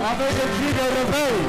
Avec des cris de réveil.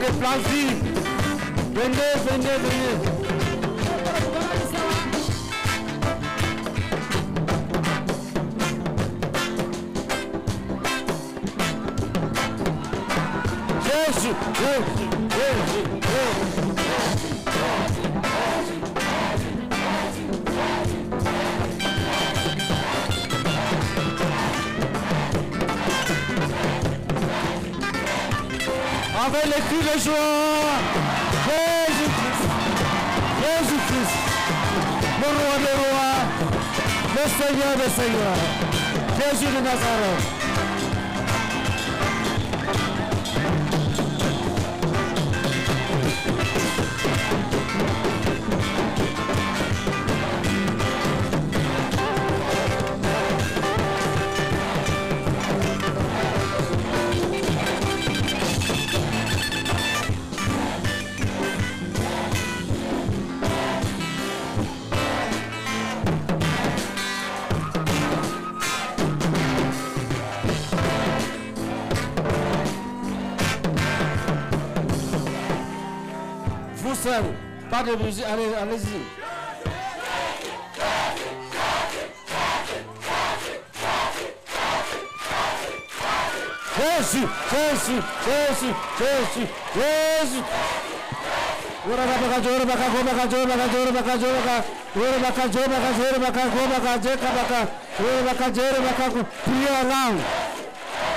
Des places vides. Venez, venez, venez. Jésus, Jésus, Jésus, Jésus. Avec les cris de joie, Jésus-Christ, Jésus-Christ, le roi des rois, le Seigneur des seigneurs, Jésus de Nazareth. Pas de musique, allez, allez-y. Jésus, Jésus, Jésus, Jésus, Jésus. Priez en langue.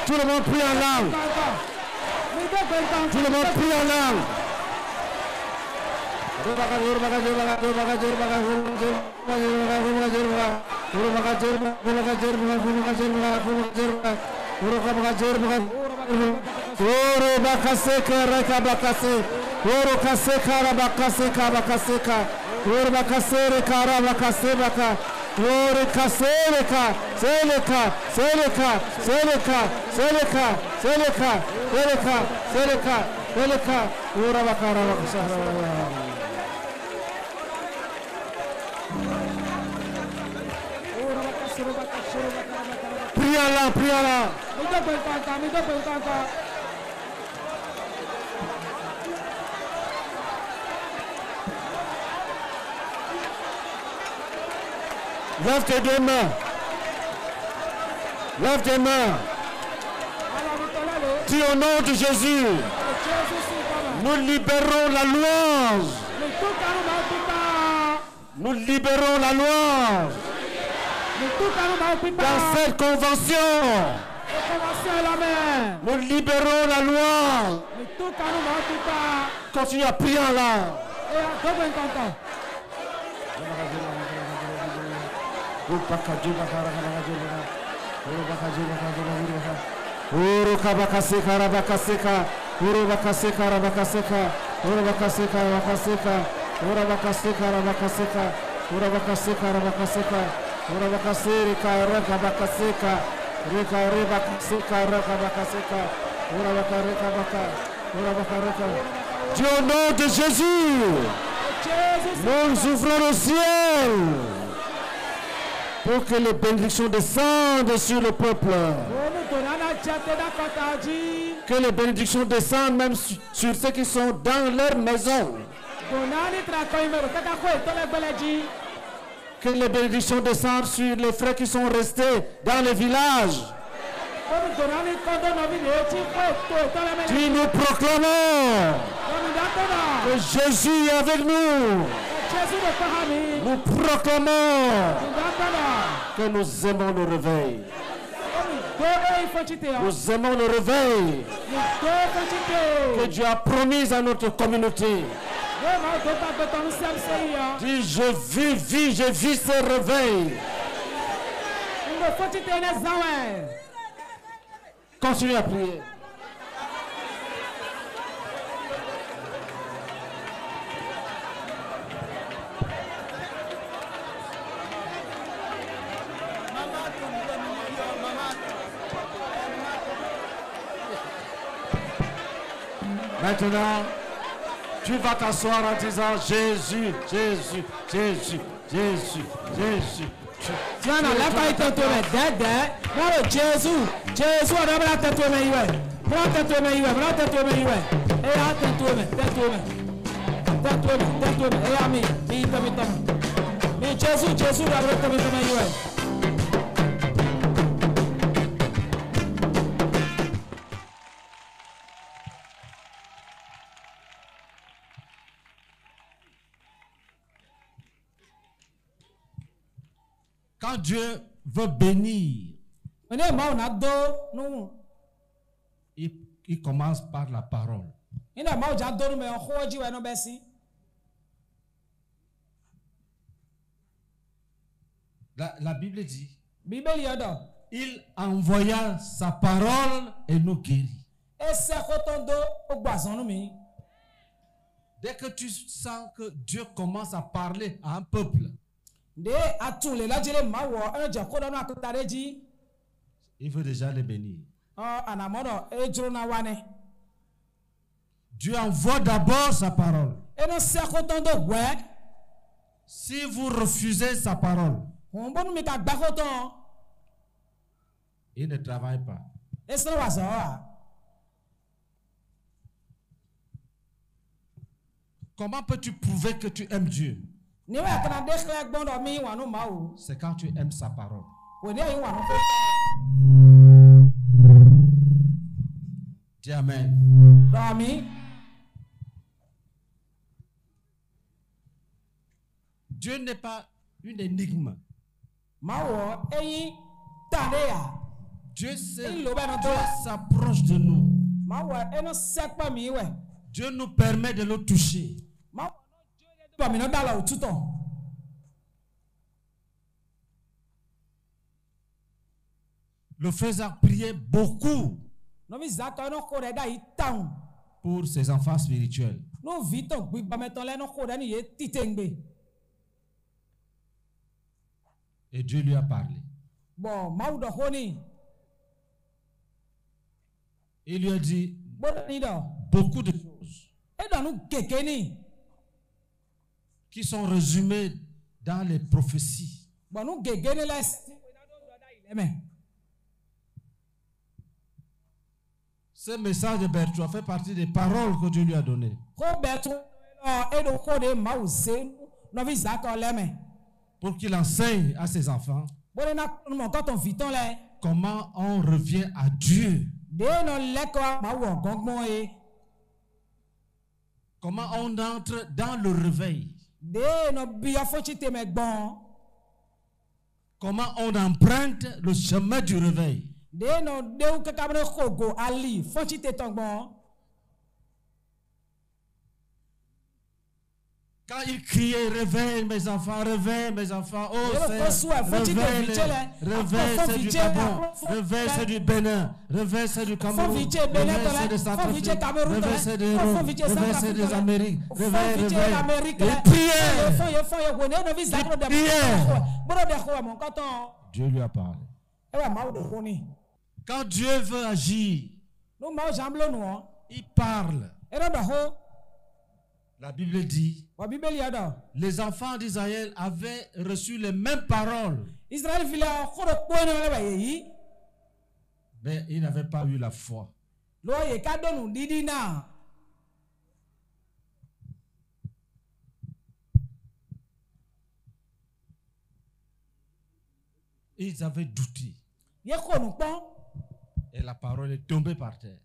Tout le monde prie en langue. Tout le monde prie en langue. Priez-la, priez-la. Lève tes deux mains. Lève tes mains. Dis au nom de Jésus. Nous libérons la louange. Nous libérons la louange. Dans cette convention, nous libérons la louange. Continue à prier en langue. Dieu, au nom de Jésus, nous ouvrons le ciel pour que les bénédictions descendent sur le peuple. Que les bénédictions descendent même sur ceux qui sont dans leur maison. Que les bénédictions descendent sur les frères qui sont restés dans les villages. Puis nous proclamons que Jésus est avec nous. Nous proclamons que nous aimons le réveil. Nous aimons le réveil que Dieu a promis à notre communauté. Dis, je vis ce réveil. Continuez à prier. Maintenant, tu vas t'asseoir en disant Jésus, Jésus, Jésus, Jésus, Jésus. Tiana, lève ta tête, Dede. Non, Jésus, Jésus, on a la tête, mais il est. Prends ta tête, mais il est. Prends ta tête, mais il est. Et à tête, et ami, mais Jésus, Jésus, la tête, mais il est. Quand Dieu veut bénir, il commence par la parole. La Bible dit, il envoya sa parole et nous guérit. Dès que tu sens que Dieu commence à parler à un peuple, il veut déjà les bénir. Dieu envoie d'abord sa parole. Si vous refusez sa parole, il ne travaille pas. Comment peux-tu prouver que tu aimes Dieu? C'est quand tu aimes sa parole. Dis Amen. Dieu n'est pas une énigme. Dieu s'approche de nous. Dieu nous permet de le toucher. Le faisant prier beaucoup pour ses enfants spirituels. Et Dieu lui a parlé. Il lui a dit beaucoup de choses qui sont résumées dans les prophéties. Ce message de Bertrand fait partie des paroles que Dieu lui a données. Pour qu'il enseigne à ses enfants comment on revient à Dieu. Comment on entre dans le réveil. Comment on emprunte le chemin du réveil. Quand il criait, réveille mes enfants, oh Seigneur, réveille c'est du Gabon, réveille c'est du Bénin, réveille c'est du Cameroun, réveille c'est de Centrafrique, réveille c'est des Héros, réveille c'est des Amériques, réveille, il priait. Dieu lui a parlé. Quand Dieu veut agir, il parle. La Bible dit, les enfants d'Israël avaient reçu les mêmes paroles, mais ils n'avaient pas eu la foi. Ils avaient douté. Et la parole est tombée par terre.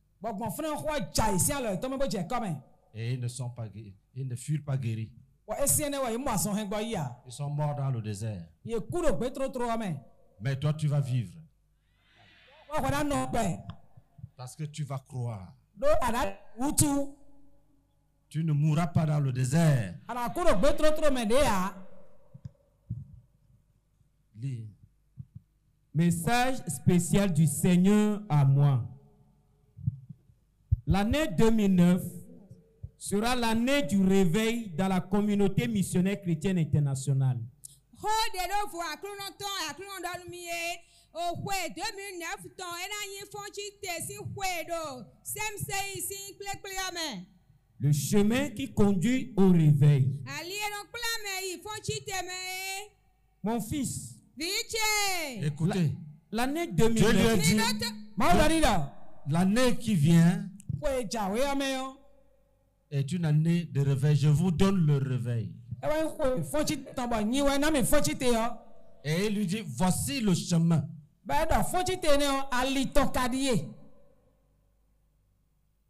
Et ils ne sont pas guéris. Ils ne furent pas guéris. Ils sont morts dans le désert. Mais toi, tu vas vivre. Parce que tu vas croire. Tu ne mourras pas dans le désert. Message spécial du Seigneur à moi. L'année 2009 sera l'année du réveil dans la communauté missionnaire chrétienne internationale. Le chemin qui conduit au réveil. Mon fils, Écoutez, l'année Dieu lui a 2009, dit, l'année qui vient est une année de réveil. Je vous donne le réveil. Et il lui dit, voici le chemin.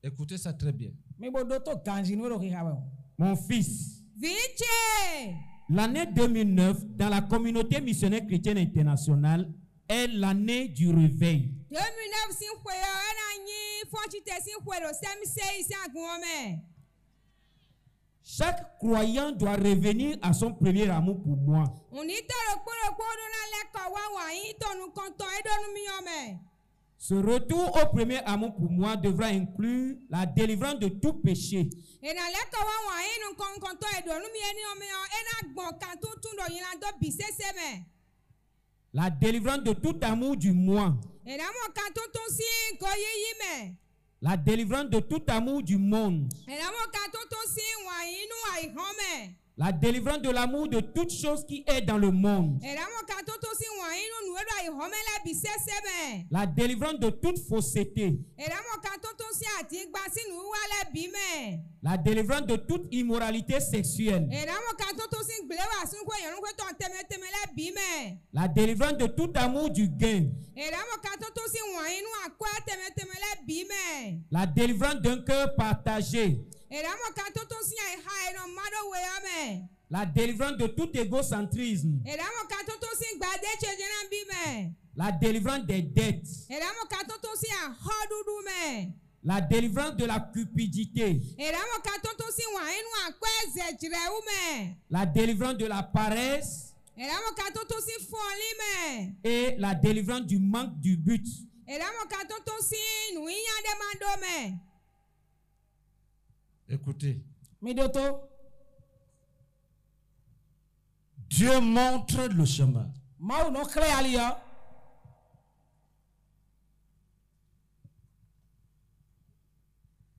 Écoutez ça très bien. mon fils, l'année 2009 dans la communauté missionnaire chrétienne internationale est l'année du réveil. Chaque croyant doit revenir à son premier amour pour moi. Ce retour au premier amour pour moi devra inclure la délivrance de tout péché, la délivrance de tout amour du moi, la délivrance de tout amour du monde, la délivrance de l'amour de toute chose qui est dans le monde, la délivrance de toute fausseté, la délivrance de toute immoralité sexuelle, la délivrance de tout amour du gain, la délivrance d'un cœur partagé, la délivrance de tout égocentrisme, la délivrance des dettes, la délivrance de la cupidité, la délivrance de la paresse et la délivrance du manque du but. Écoutez. Dieu montre le chemin.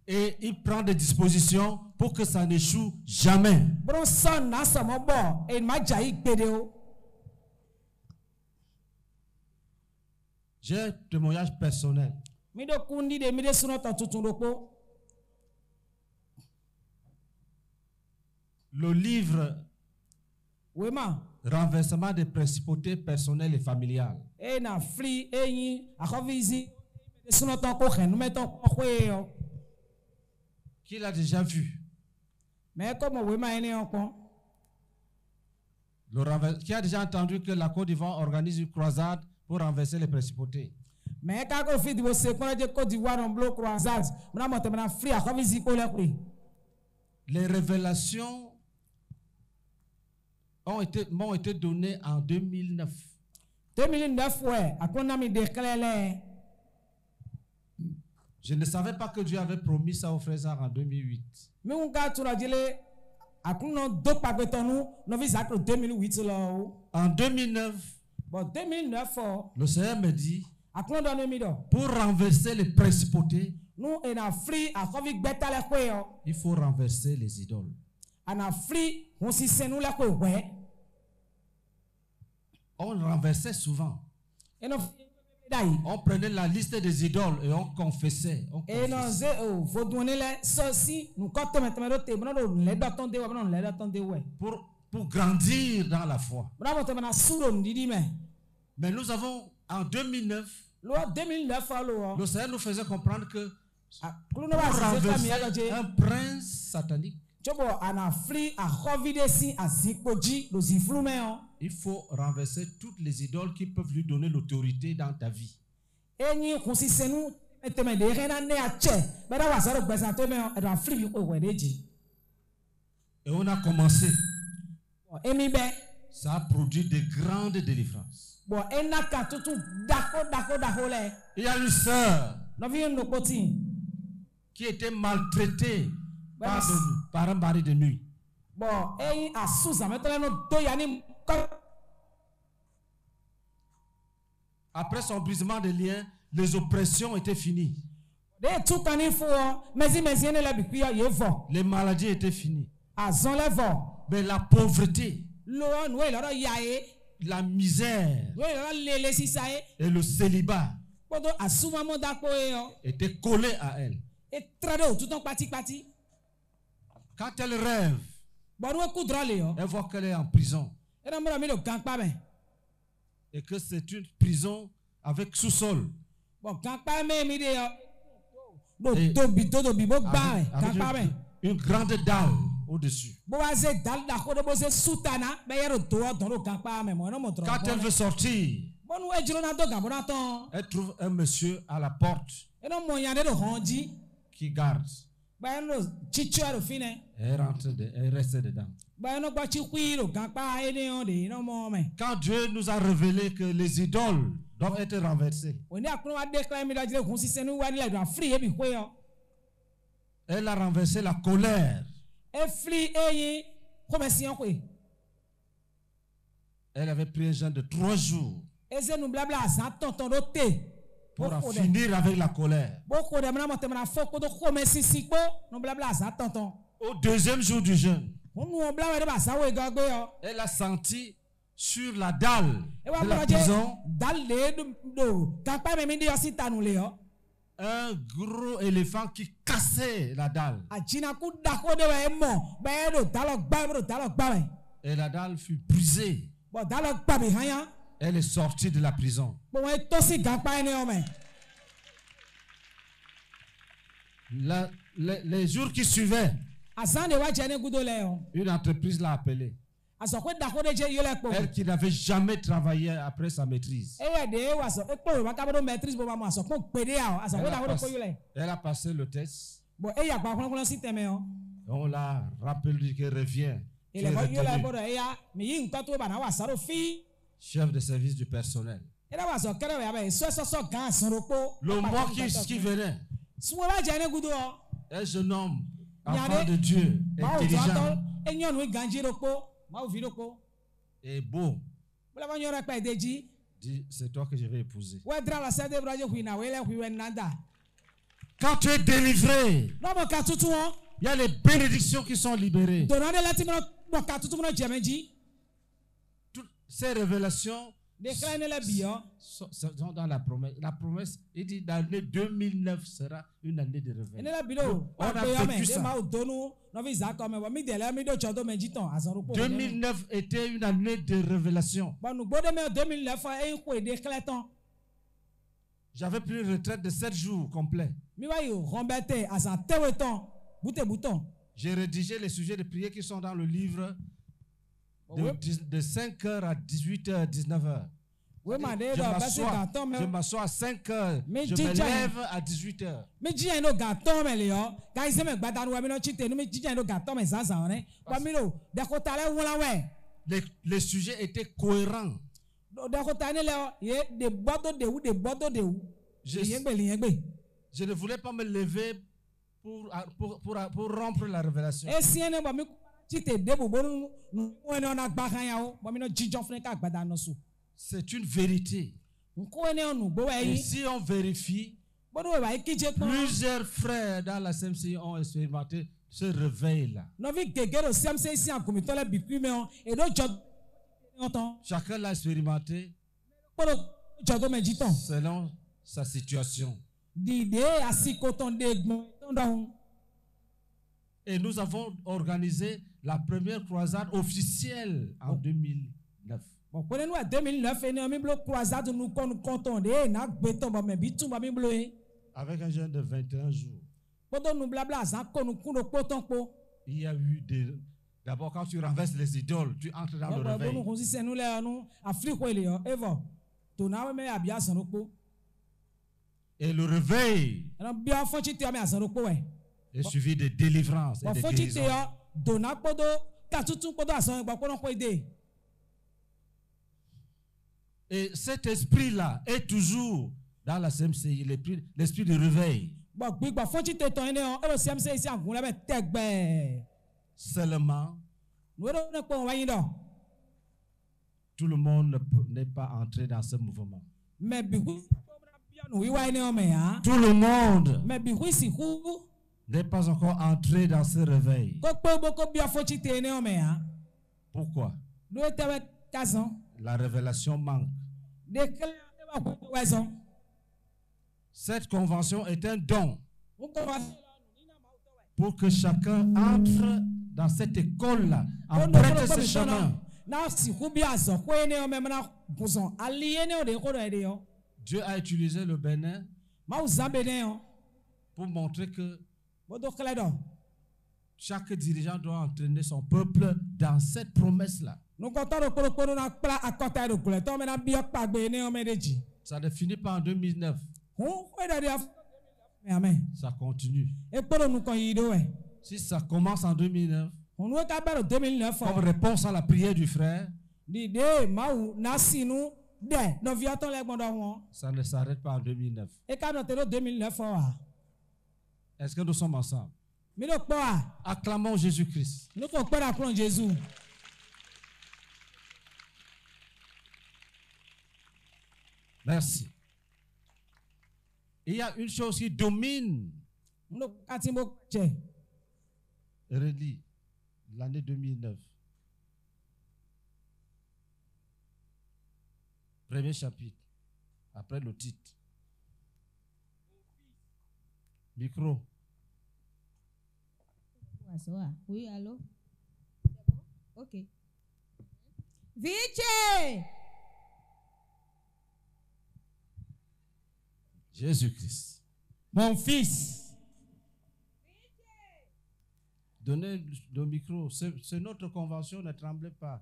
Et il prend des dispositions pour que ça n'échoue jamais. J'ai un témoignage personnel. Le livre Renversement des principautés personnelles et familiales qu'il a déjà vu. Qui a déjà entendu que la Côte d'Ivoire organise une croisade pour renverser les principautés. Les révélations m'ont été données en 2009. Je ne savais pas que Dieu avait promis ça aux frères en 2008. En 2009, le Seigneur me dit, pour renverser les principautés, il faut renverser les idoles. On renversait souvent. On prenait la liste des idoles et on confessait. Pour grandir dans la foi. Mais nous avons, en 2009, le Seigneur nous faisait comprendre que pour renverser un prince satanique, il faut renverser toutes les idoles qui peuvent lui donner l'autorité dans ta vie. Et on a commencé. Ça a produit de grandes délivrances. Il y a une sœur qui était maltraité par un mari de nuit. Après son brisement de liens, les oppressions étaient finies. Les maladies étaient finies. Mais la pauvreté, la misère et le célibat étaient collés à elle. Quand elle rêve, elle voit qu'elle est en prison. Et que c'est une prison avec sous-sol. Une grande dalle au-dessus. Quand elle veut sortir, elle trouve un monsieur à la porte qui garde. Elle reste dedans. Quand Dieu nous a révélé que les idoles doivent être renversées, elle a renversé la colère. Elle avait pris un jeûne de 3 jours pour en finir avec la colère. Au deuxième jour du jeûne, elle a senti sur la dalle de la prison un gros éléphant qui cassait la dalle. Et la dalle fut brisée. Elle est sortie de la prison. Les jours qui suivaient, une entreprise l'a appelée. Elle qui n'avait jamais travaillé après sa maîtrise. Elle a passé le test. On l'a rappelé qu'elle revient. Chef de service du personnel. Le mois qui venait, un jeune homme, enfant de Dieu, intelligent et beau, dit, c'est toi que je vais épouser. Quand tu es délivré, il y a les bénédictions qui sont libérées. Toutes ces révélations sont dans la promesse. La promesse, il dit l'année 2009 sera une année de révélation. On a vécu ça. 2009 était une année de révélation. J'avais pris une retraite de 7 jours complets. J'ai rédigé les sujets de prière qui sont dans le livre de 5h à 18h, 19h. Je m'assois à 5h, je me lève à 18h. Les sujets étaient cohérents. Je ne voulais pas me lever pour rompre la révélation. C'est une vérité. Et si on vérifie, plusieurs frères dans la CMCI ont expérimenté ce réveil-là. Chacun l'a expérimenté selon sa situation. Et nous avons organisé la première croisade officielle en 2009. Avec un jeûne de 21 jours. Il y a eu d'abord, quand tu renverses les idoles, tu entres dans le réveil. Et le réveil est suivi de délivrance et de guérison. Et cet esprit-là est toujours dans la CMCI, l'esprit de réveil. Seulement, tout le monde n'est pas entré dans ce mouvement. Tout le monde n'est pas encore entré dans ce réveil. Pourquoi? La révélation manque. Cette convention est un don pour que chacun entre dans cette école-là, emprunte ce chemin. Dieu a utilisé le Bénin pour montrer que chaque dirigeant doit entraîner son peuple dans cette promesse-là. Ça ne finit pas en 2009. Ça continue. Si ça commence en 2009, comme réponse à la prière du frère, ça ne s'arrête pas en 2009. Est-ce que nous sommes ensemble? Acclamons Jésus-Christ. Merci. Il y a une chose qui domine. Relis l'année 2009. Premier chapitre. Après le titre. Micro. Oui, allô? C'est bon? Ok. Vice! Jésus-Christ. Mon fils. Donnez le micro. C'est notre convention, ne tremblez pas.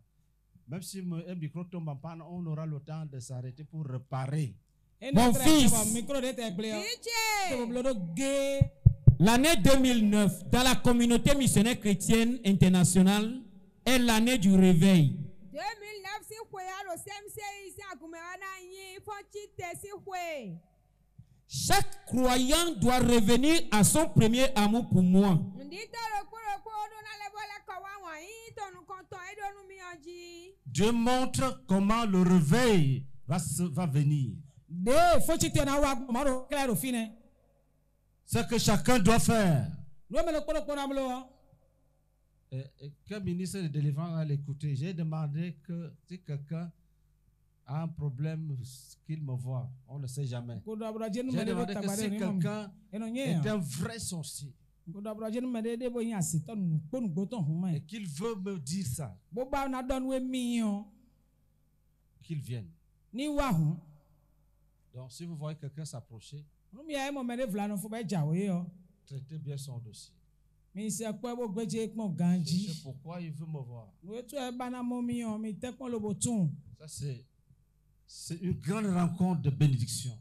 Même si un micro tombe en panne, on aura le temps de s'arrêter pour réparer. Mon fils. L'année 2009, dans la communauté missionnaire chrétienne internationale, est l'année du réveil. 2009, si vous le Chaque croyant doit revenir à son premier amour pour moi. Dieu montre comment le réveil va venir. Ce que chacun doit faire. Qu'un ministre de délivrance a l'écouté. J'ai demandé que si quelqu'un a un problème, qu'il me voit. On ne sait jamais. J'ai demandé que si quelqu'un est un vrai sorcier et qu'il veut me dire ça, qu'il vienne. Donc si vous voyez quelqu'un s'approcher, traitez bien son dossier. C'est pourquoi il veut me voir. Ça c'est une grande rencontre de bénédiction.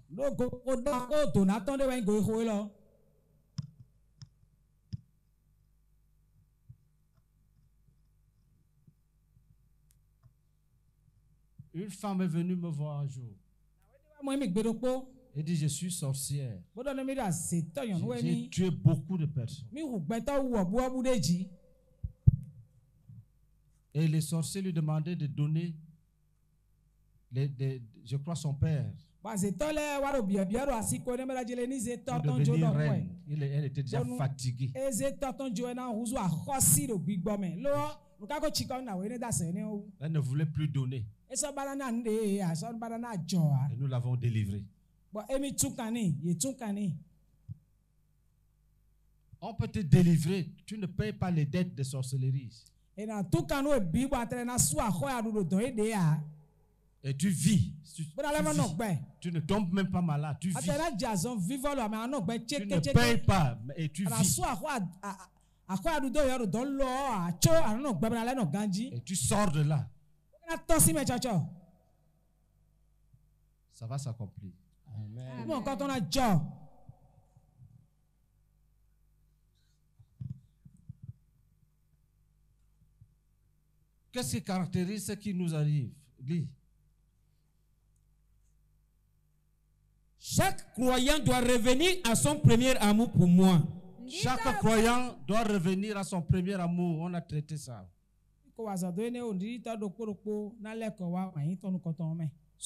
Une femme est venue me voir un jour. Elle dit, je suis sorcière. J'ai tué beaucoup de personnes. Et les sorciers lui demandaient de donner, je crois, son père. Pour devenir reine. Elle était déjà fatiguée. Elle ne voulait plus donner. Et nous l'avons délivrée. On peut te délivrer. Tu ne payes pas les dettes de sorcellerie. Et tu vis. Tu ne tombes même pas malade. Tu vis. Tu ne payes pas et tu vis. Et tu sors de là. Ça va s'accomplir. Amen. Qu'est-ce qui caractérise ce qui nous arrive? Lis. Chaque croyant doit revenir à son premier amour pour moi. Chaque croyant doit revenir à son premier amour. On a traité ça. Ce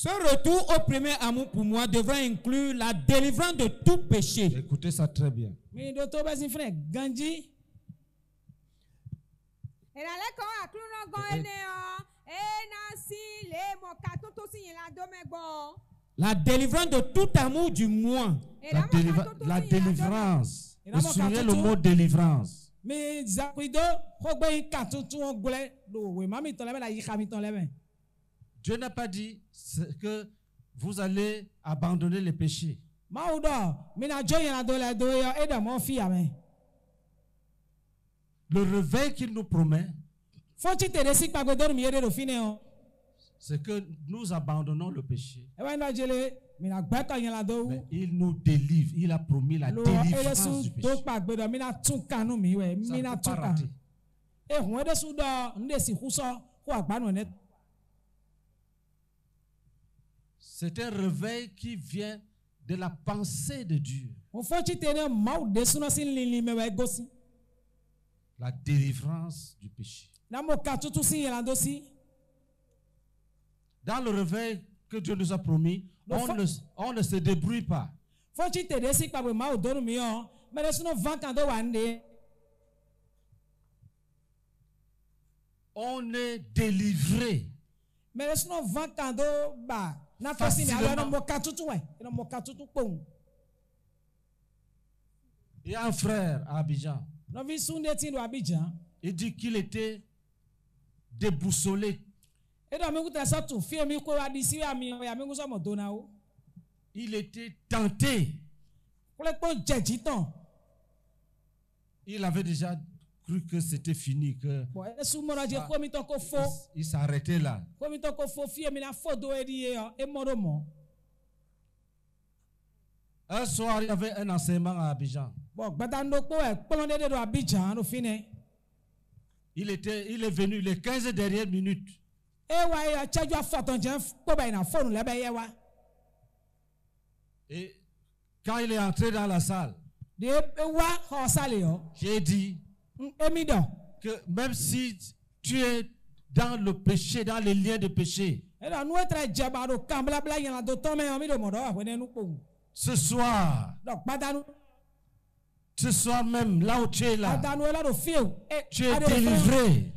retour au premier amour pour moi devra inclure la délivrance de tout péché. Écoutez ça très bien. La délivrance de tout amour du moi. La délivrance. Vous souvenez le mot délivrance. Dieu n'a pas dit que vous allez abandonner les péchés. Le réveil qu'il nous promet, c'est que nous abandonnons le péché. Mais il nous délivre. Il a promis la délivrance du péché. Ça ne peut pas rater. C'est un réveil qui vient de la pensée de Dieu. La délivrance du péché. Dans le réveil que Dieu nous a promis, on ne se débrouille pas. On est délivré. Facilement. Il y a un frère à Abidjan. Il dit qu'il était déboussolé. Il était tenté. Il avait déjà cru que c'était fini, que il s'arrêtait là. Un soir, il y avait un enseignement à Abidjan. Il est venu les 15 dernières minutes. Et quand il est entré dans la salle, j'ai dit que même si tu es dans le péché, dans les liens de péché, ce soir même, là où tu es là, tu es délivré.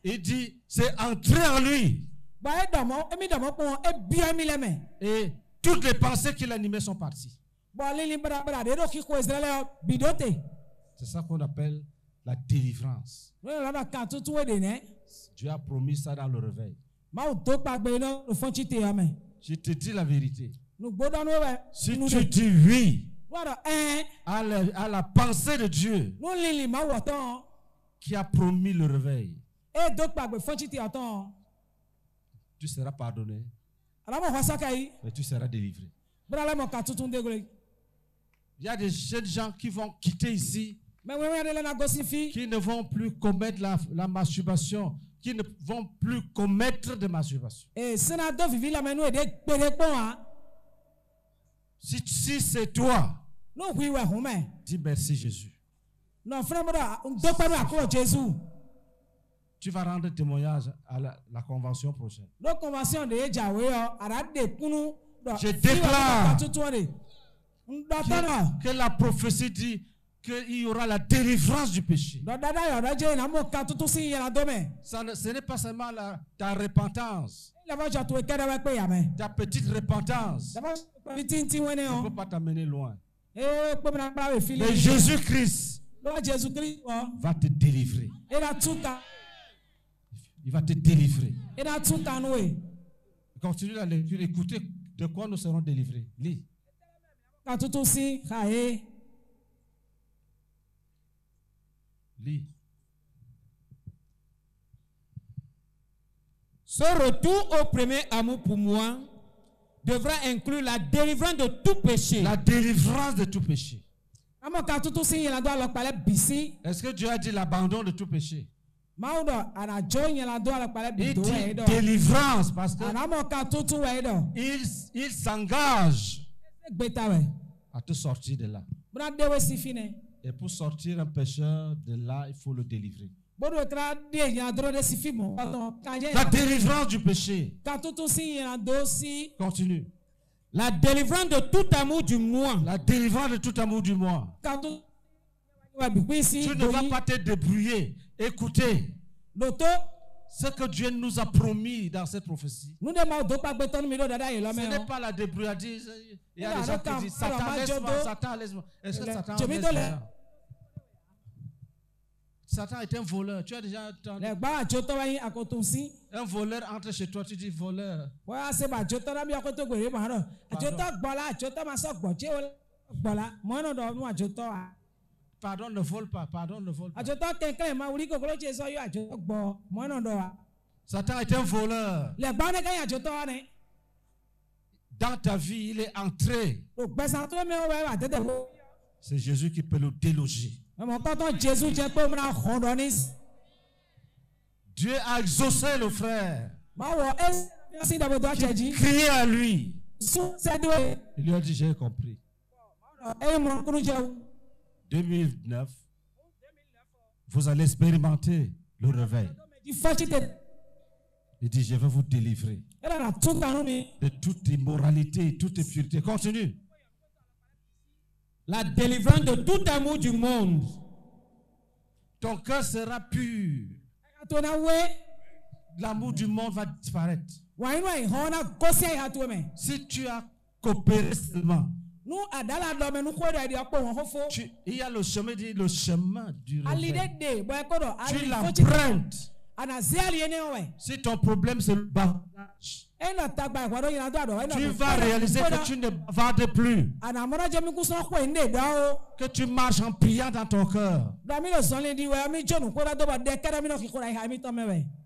Il dit, c'est entrer en lui. Et toutes les pensées qui l'animaient sont parties. C'est ça qu'on appelle la délivrance. Dieu a promis ça dans le réveil. Je te dis la vérité. Si tu dis oui à la pensée de Dieu qui a promis le réveil, tu seras pardonné, mais tu seras délivré. Il y a des jeunes gens qui vont quitter ici, qui ne vont plus commettre la masturbation, qui ne vont plus commettre de masturbation. Si c'est toi, dis merci Jésus. Tu vas rendre témoignage à la convention prochaine. Je déclare que la prophétie dit qu'il y aura la délivrance du péché. Ce n'est pas seulement ta repentance, ta petite repentance. On ne peut pas t'amener loin. Mais Jésus-Christ va te délivrer. Il va te délivrer. Continue la lecture. Écoutez de quoi nous serons délivrés. Lis. Lis. Ce retour au premier amour pour moi devra inclure la délivrance de tout péché. La délivrance de tout péché. Est-ce que Dieu a dit l'abandon de tout péché? Il dit délivrance parce que il s'engage à te sortir de là. Et pour sortir un pécheur de là, il faut le délivrer. La délivrance du péché. Continue. La délivrance de tout amour du moi. La délivrance de tout amour du moi. Tu ne vas pas te débrouiller. Écoutez. Ce que Dieu nous a promis dans cette prophétie. Ce n'est pas la débrouillardise. Il y a des gens qui disent Satan, laisse-moi, Satan, laisse-moi. Est-ce que Satan laisse les gens? Satan est un voleur. Tu as déjà entendu? Un voleur entre chez toi, tu dis voleur. Pardon, ne vole pas. Pardon, ne vole pas. Satan est un voleur. Dans ta vie, il est entré. C'est Jésus qui peut le déloger. Dieu a exaucé le frère. Il criait à lui. Il lui a dit, j'ai compris. 2009, vous allez expérimenter le réveil. Il dit, je vais vous délivrer de toute immoralité, toute impureté. Continue. La délivrance de tout amour du monde. Ton cœur sera pur. L'amour du monde va disparaître. Si tu as coopéré seulement, il y a le chemin du réveil. Tu l'empruntes. Si ton problème c'est le bavardage, tu vas réaliser que tu ne bavardes plus. Que tu marches en priant dans ton cœur.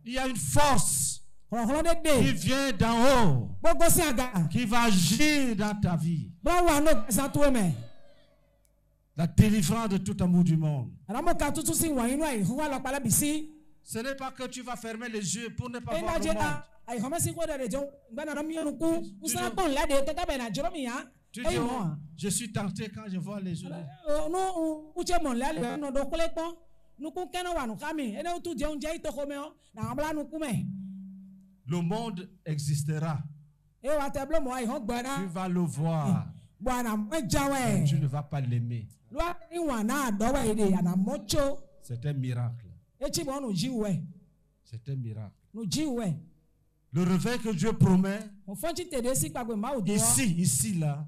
Il y a une force qui vient d'en haut, qui va agir dans ta vie. La délivrance de tout amour du monde. Ce n'est pas que tu vas fermer les yeux pour ne pas voir le monde. Tu dis, oh, je suis tenté quand je vois les yeux. Le monde existera. Tu vas le voir. Tu ne vas pas l'aimer. C'est un miracle. C'est un miracle. Le réveil que Dieu promet, ici, là,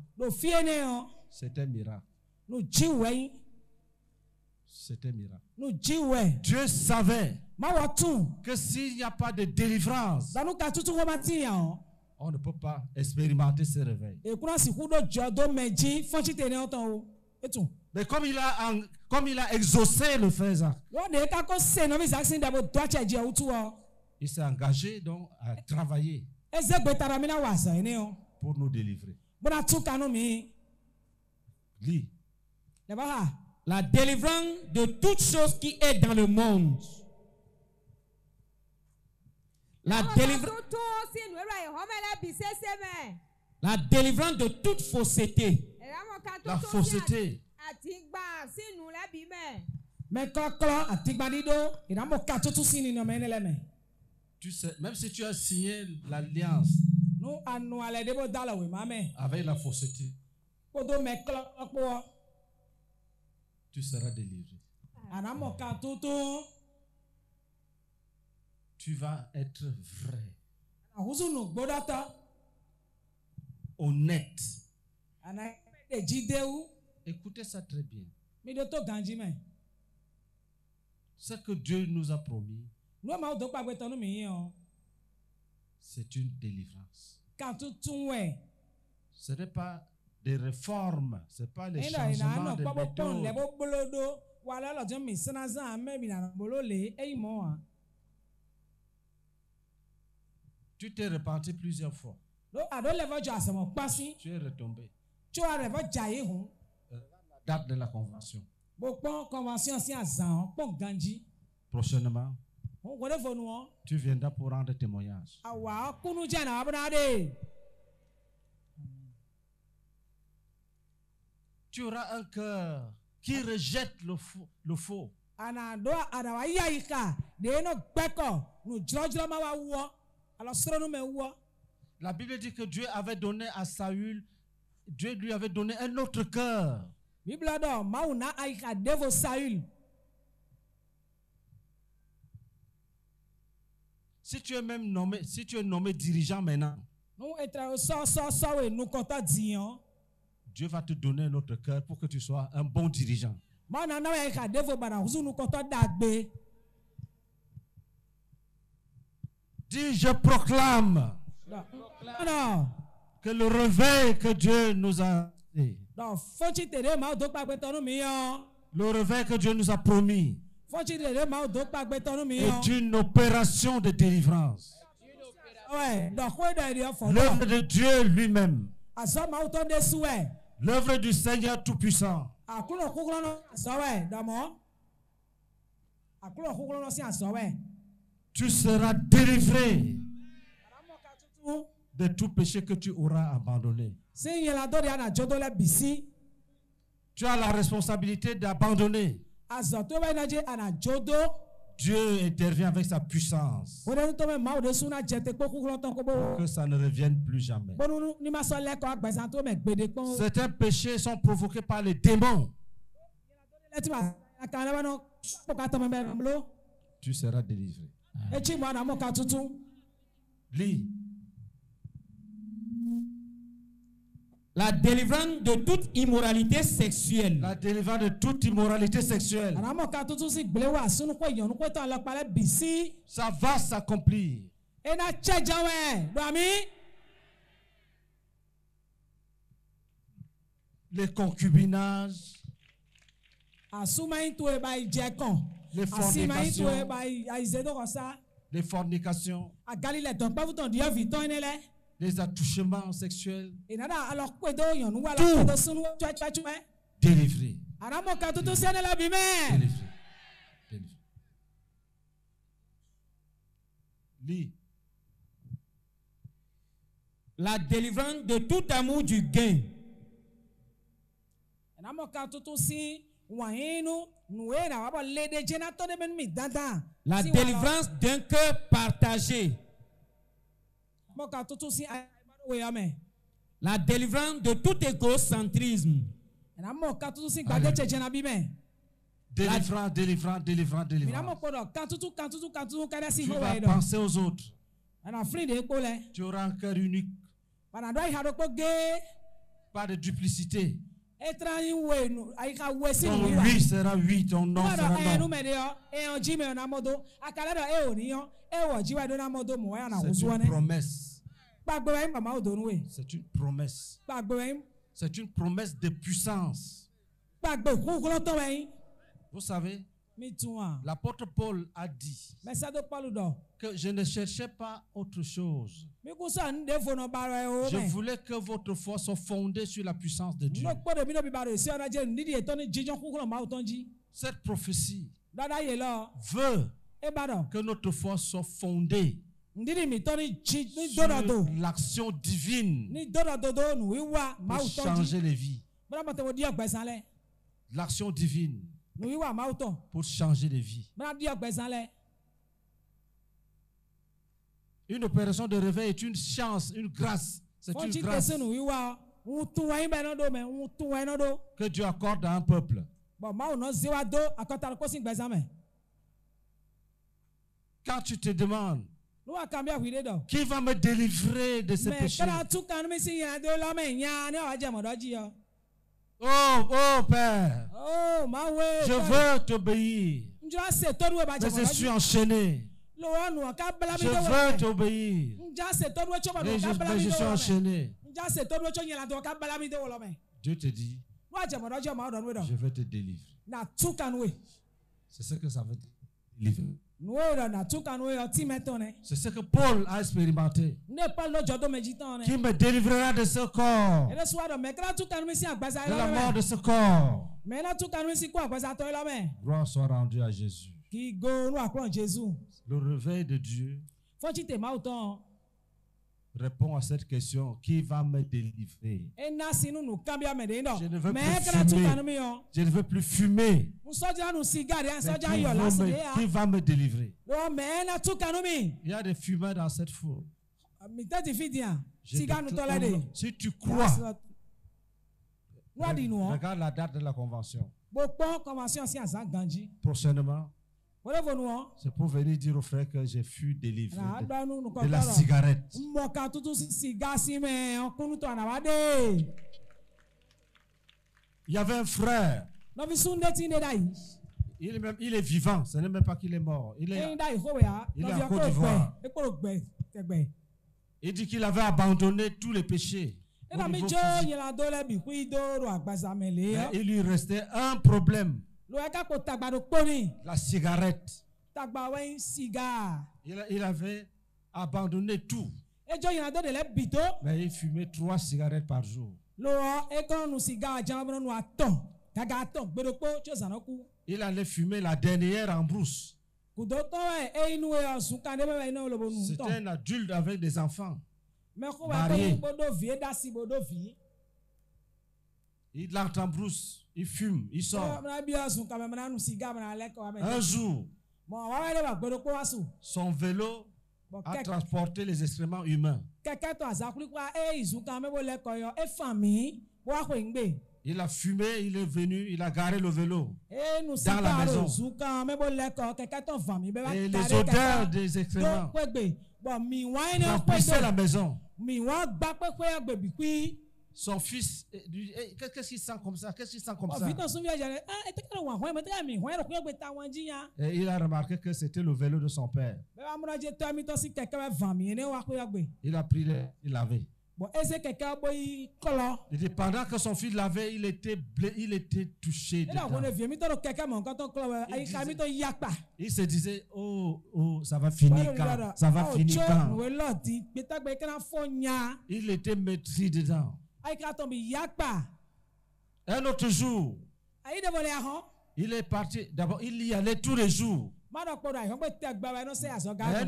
c'est un miracle. C'est un miracle. Dieu savait que s'il n'y a pas de délivrance, on ne peut pas expérimenter ce réveil. Mais comme il a exaucé le frère Isaac, il s'est engagé donc à travailler pour nous délivrer. Lis. La délivrance de toute chose qui est dans le monde. La délivrance de toute fausseté. La fausseté. Tu sais, même si tu as signé l'alliance avec la fausseté, tu seras délivré. Tu vas être vrai, honnête. Écoutez ça très bien. Ce que Dieu nous a promis, c'est une délivrance. Ce n'est pas des réformes, ce n'est pas les changements de méthode. Tu t'es repenti plusieurs fois. Tu es retombé. Date de la convention. Prochainement, tu viendras pour rendre témoignage. Tu auras un cœur qui rejette le faux. La Bible dit que Dieu avait donné à Saül, Dieu lui avait donné un autre cœur. Si tu es même nommé, si tu es nommé dirigeant maintenant, Dieu va te donner un autre cœur pour que tu sois un bon dirigeant. Dis, je proclame que le réveil que Dieu nous a fait, le réveil que Dieu nous a promis, est une opération de délivrance. L'œuvre de Dieu lui-même, l'œuvre du Seigneur Tout-Puissant. Tu seras délivré de tout péché que tu auras abandonné. Tu as la responsabilité d'abandonner. Dieu intervient avec sa puissance pour que ça ne revienne plus jamais. Certains péchés sont provoqués par les démons. Tu seras délivré. Lis. La délivrance de toute immoralité sexuelle. La délivrance de toute immoralité sexuelle. Ça va s'accomplir. Les concubinages. Les fornications. Les attouchements sexuels. Tout délivré. Délivré. Lis. La délivrance de tout amour du gain. La délivrance d'un cœur partagé. La délivrance de tout égocentrisme. Délivrance. Tu vas penser aux autres. Tu auras un cœur unique. Pas de duplicité. Ton oui sera oui, ton non sera non. C'est une promesse. C'est une promesse. C'est une promesse de puissance. Vous savez, l'apôtre Paul a dit que je ne cherchais pas autre chose. Je voulais que votre foi soit fondée sur la puissance de Dieu. Cette prophétie veut que notre foi soit fondée sur l'action divine pour changer les vies. L'action divine pour changer les vies. Une opération de réveil est une chance, une grâce. C'est une grâce que Dieu accorde à un peuple. Quand tu te demandes qui va me délivrer de ces péchés? Oh Père, je veux t'obéir, mais je suis enchaîné. Je veux t'obéir, mais je suis enchaîné. Dieu te dit, je vais te délivrer. C'est ce que ça veut dire, délivrer. C'est ce que Paul a expérimenté. Qui me délivrera de ce corps, de la mort de ce corps. Gloire soit rendue à Jésus. Le réveil de Dieu répond à cette question: qui va me délivrer? Je ne veux plus fumer. Je ne veux plus fumer. Mais qui va me délivrer? Il y a des fumeurs dans cette foule. Si tu crois, regarde la date de la convention. Prochainement, c'est pour venir dire aux frères que j'ai fui délivré de la cigarette. Il y avait un frère. Il est vivant. Ce n'est même pas qu'il est mort. Il est en Côte d'Ivoire. Il dit qu'il avait abandonné tous les péchés. Mais il lui restait un problème: la cigarette. Il avait abandonné tout. Mais il fumait 3 cigarettes par jour. Il allait fumer la dernière en brousse. C'était un adulte avec des enfants. Marié. Il entre en brousse, il fume, il sort. Un jour, son vélo a transporté les excréments humains. Il a fumé, il est venu, il a garé le vélo dans la maison. Et les odeurs des excréments remplissaient la maison. Son fils, qu'est-ce qu'il sent comme ça? Qu'est-ce qu'il sent comme ça? Et il a remarqué que c'était le vélo de son père. Il a pris il lavait. Il dit, pendant que son fils lavait, il était touché dedans. Il se disait, oh, ça va finir quand? Ça va finir quand? Il était maîtrisé dedans. Un autre jour, il est parti. D'abord, il y allait tous les jours. Un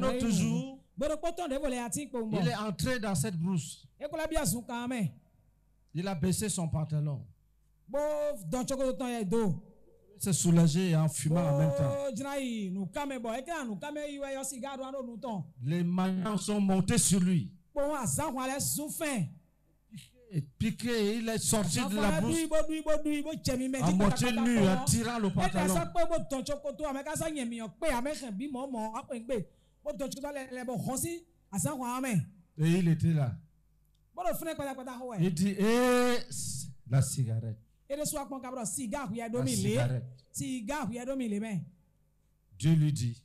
autre jour, il est entré dans cette brousse. Il a baissé son pantalon. Il s'est soulagé en fumant en même temps. Les maillons sont montés sur lui. Et piqué, il est sorti de la brousse à moitié nu, en tirant le pantalon. Et il était là. Il dit, la cigarette. La cigarette. Dieu lui dit,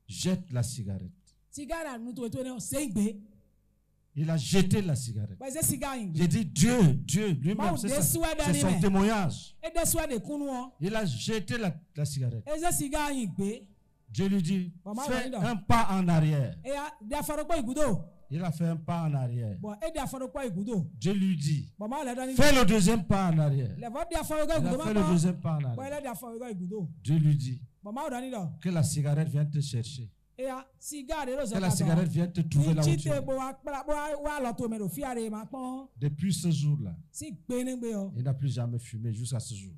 jette la cigarette. Il a jeté la cigarette. J'ai dit Dieu lui-même, c'est son témoignage. Il a jeté la cigarette. Dieu lui dit, fais un pas en arrière. Il a fait un pas en arrière. Dieu lui dit, fais le deuxième pas en arrière. Il a fait le deuxième pas en arrière. Dieu lui dit, que la cigarette vienne te chercher. Que la cigarette vienne te trouver là où tu es. Depuis ce jour-là, il n'a plus jamais fumé jusqu'à ce jour.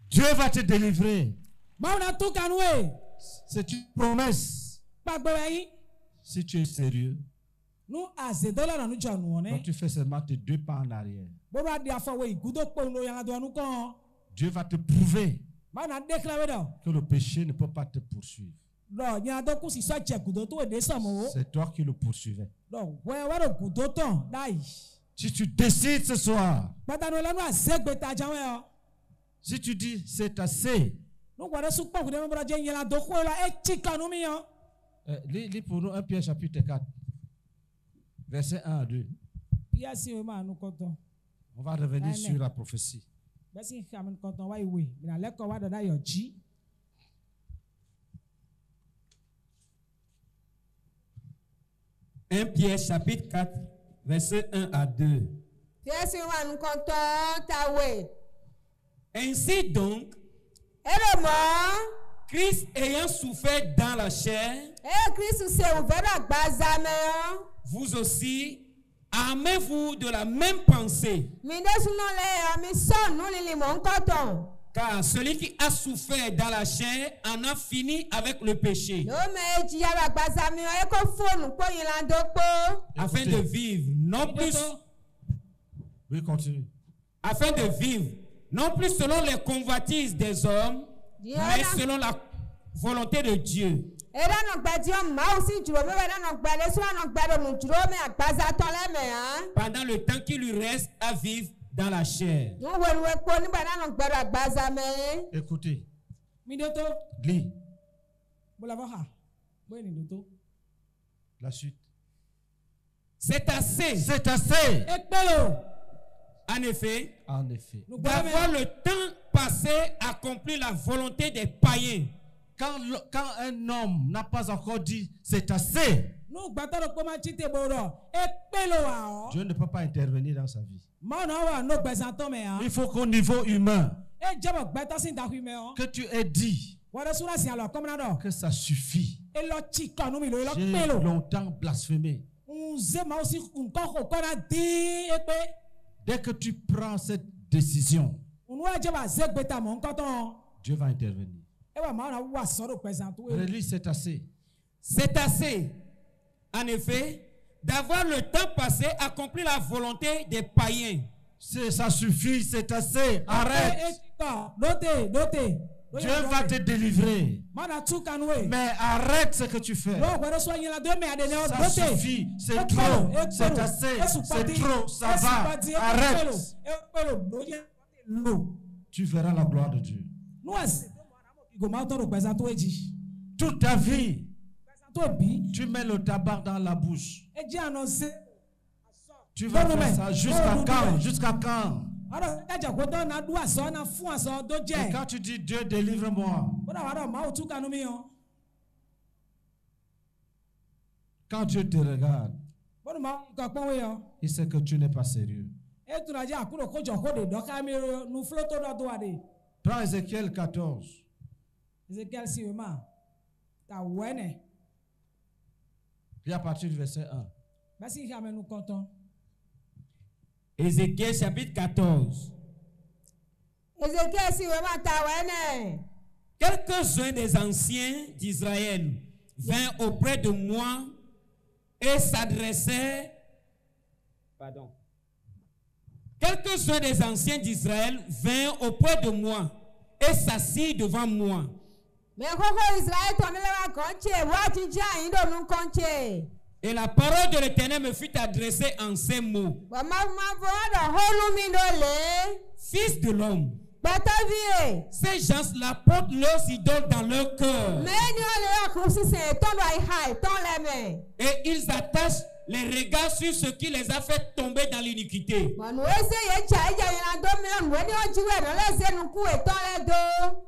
Dieu va te délivrer. C'est une promesse. Si tu es sérieux, donc tu fais seulement tes 2 pas en arrière. Dieu va te prouver que le péché ne peut pas te poursuivre. C'est toi qui le poursuivais. Si tu décides ce soir, si tu dis c'est assez, lis pour nous 1 Pierre chapitre 4, verset 1 à 2. On va revenir sur la prophétie. 1 Pierre chapitre 4, verset 1 à 2. Ainsi donc, Christ ayant souffert dans la chair, vous aussi, armez-vous de la même pensée. Car celui qui a souffert dans la chair en a fini avec le péché. Afin de vivre, non plus. Oui, continue. Afin de vivre, non plus selon les convoitises des hommes, mais selon la volonté de Dieu. Pendant le temps qui lui reste à vivre dans la chair. Écoutez. Lis. La suite. C'est assez. C'est assez. En effet, d'avoir le temps passé à accomplir la volonté des païens. Quand un homme n'a pas encore dit c'est assez, Dieu ne peut pas intervenir dans sa vie. Il faut qu'au niveau humain, que tu aies dit que ça suffit. J'ai longtemps blasphémé. Dès que tu prends cette décision, Dieu va intervenir. Relis, c'est assez. C'est assez. En effet, d'avoir le temps passé à accomplir la volonté des païens. Ça suffit, c'est assez. Arrête. Dieu va te délivrer. Mais arrête ce que tu fais. Ça suffit, c'est trop, c'est assez, c'est trop, ça va. Arrête. Tu verras la gloire de Dieu. Toute ta vie, tu mets le tabac dans la bouche. Tu vas faire ça jusqu'à quand? Jusqu'à quand? Et quand tu dis Dieu délivre-moi, quand Dieu te regarde, il sait que tu n'es pas sérieux. Prends Ézéchiel 14. Puis à partir du verset 1. Ézéchiel chapitre 14. Quelques-uns des anciens d'Israël vinrent auprès de moi et s'adressaient. Quelques-uns des anciens d'Israël vinrent auprès de moi et s'assirent devant moi. Et la parole de l'Éternel me fut adressée en ces mots. Fils de l'homme, ces gens-là portent leurs idoles dans leur cœur. Et ils attachent les regards sur ce qui les a fait tomber dans l'iniquité.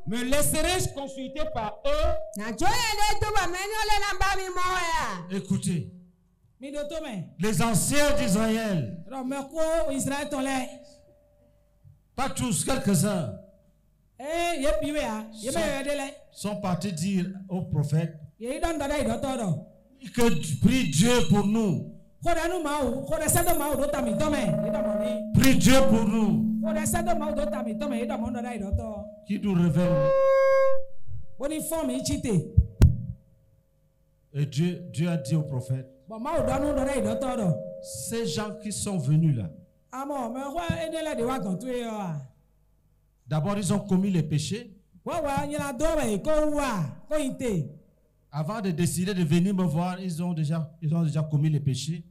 Me laisserai-je consulter par eux? Écoutez, les anciens d'Israël, pas tous, quelques-uns, sont partis dire au prophète que tu pries Dieu pour nous. Prie Dieu pour nous. Qui nous révèle. Et Dieu a dit au prophète, ces gens qui sont venus là, d'abord ils ont commis les péchés. Avant de décider de venir me voir, ils ont déjà commis les péchés.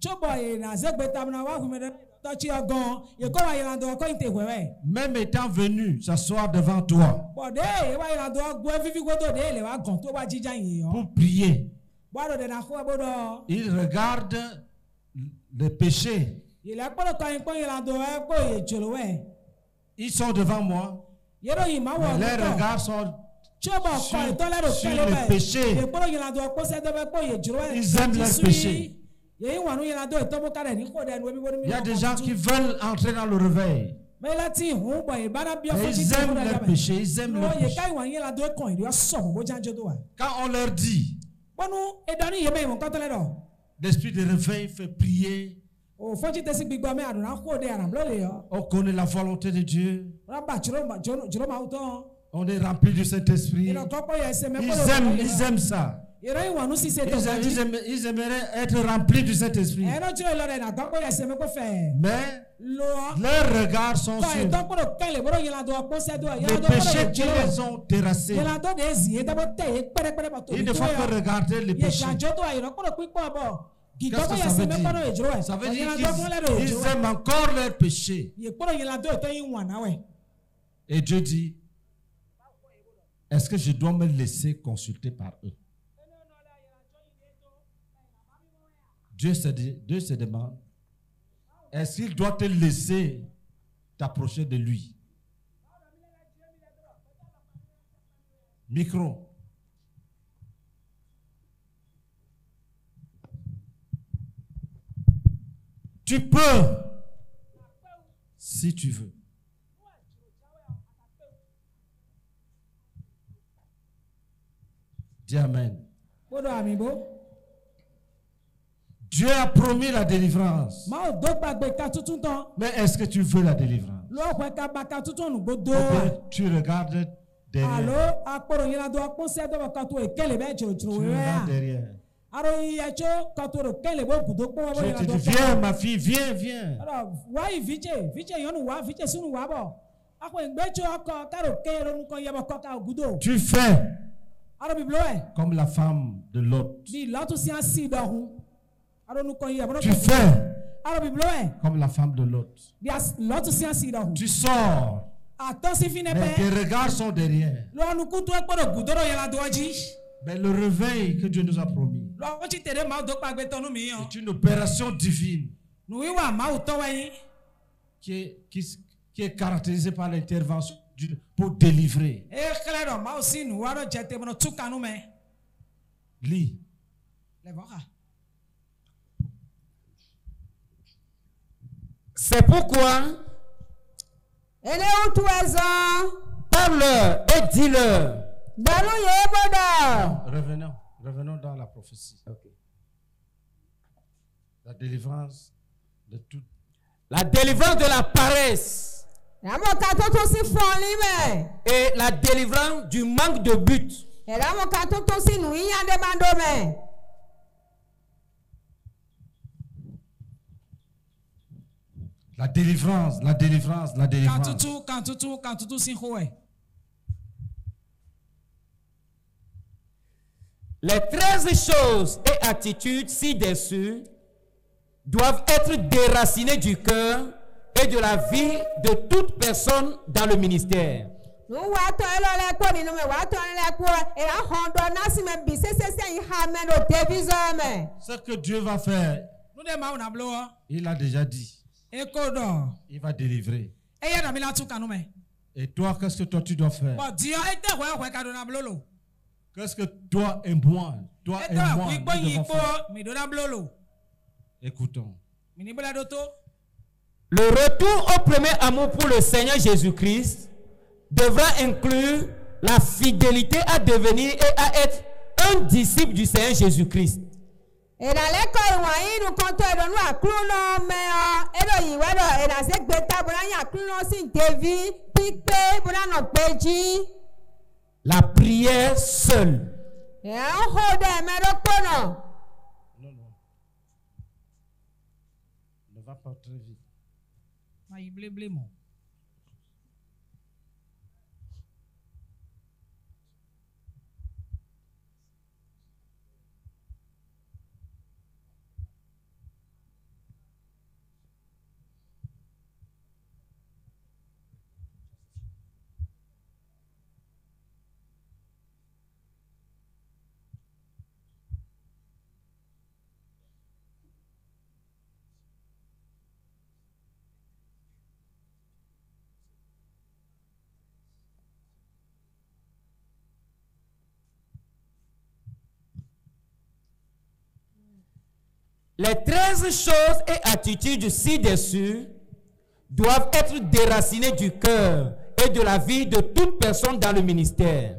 Même étant venu s'asseoir devant toi pour prier, ils regardent les péchés. Ils sont devant moi. Les regards sont sur le péché. Ils aiment le péché. Il y a des gens qui veulent entrer dans le réveil. Et ils aiment leur péché, ils aiment leur péché. Quand on leur dit, l'esprit de réveil fait prier. On connaît la volonté de Dieu. On est rempli du Saint-Esprit. Ils aiment ça. Ils aimeraient être remplis du Saint-Esprit. Mais leurs regards sont sur les péchés qui les ont terrassés. Ils ne font que regarder les péchés. Qu'est-ce que ça veut dire? Ça veut dire qu'ils aiment encore leurs péchés. Et Dieu dit, est-ce que je dois me laisser consulter par eux? Dieu se demande, est-ce qu'il doit te laisser t'approcher de lui? Micro. Tu peux, si tu veux. Dis Amen. Dieu a promis la délivrance. Mais est-ce que tu veux la délivrance? Ou bien tu regardes derrière. Tu regardes derrière. Je te dis, viens ma fille, viens, viens. Tu fais comme la femme de Lot. Tu fais comme la femme de Lot. Tu sors. Mais tes regards sont derrière. Mais le réveil que Dieu nous a promis, c'est une opération divine qui est caractérisée par l'intervention pour délivrer. Lis. C'est pourquoi parle-leur et dis-leur. Revenons dans la prophétie. Okay. La délivrance de tout. La délivrance de la paresse. Et la délivrance du manque de but. La délivrance, la délivrance, la délivrance. Les 13 choses et attitudes ci-dessus doivent être déracinées du cœur et de la vie de toute personne dans le ministère. Ce que Dieu va faire, il a déjà dit. Il va délivrer. Et toi, qu'est-ce que toi tu dois faire? Qu'est-ce que toi et moi, nous devons faire? Écoutons. Le retour au premier amour pour le Seigneur Jésus-Christ devra inclure la fidélité à devenir et à être un disciple du Seigneur Jésus-Christ. La prière seule. Non. Ne va pas très vite. Les 13 choses et attitudes ci-dessus doivent être déracinées du cœur et de la vie de toute personne dans le ministère.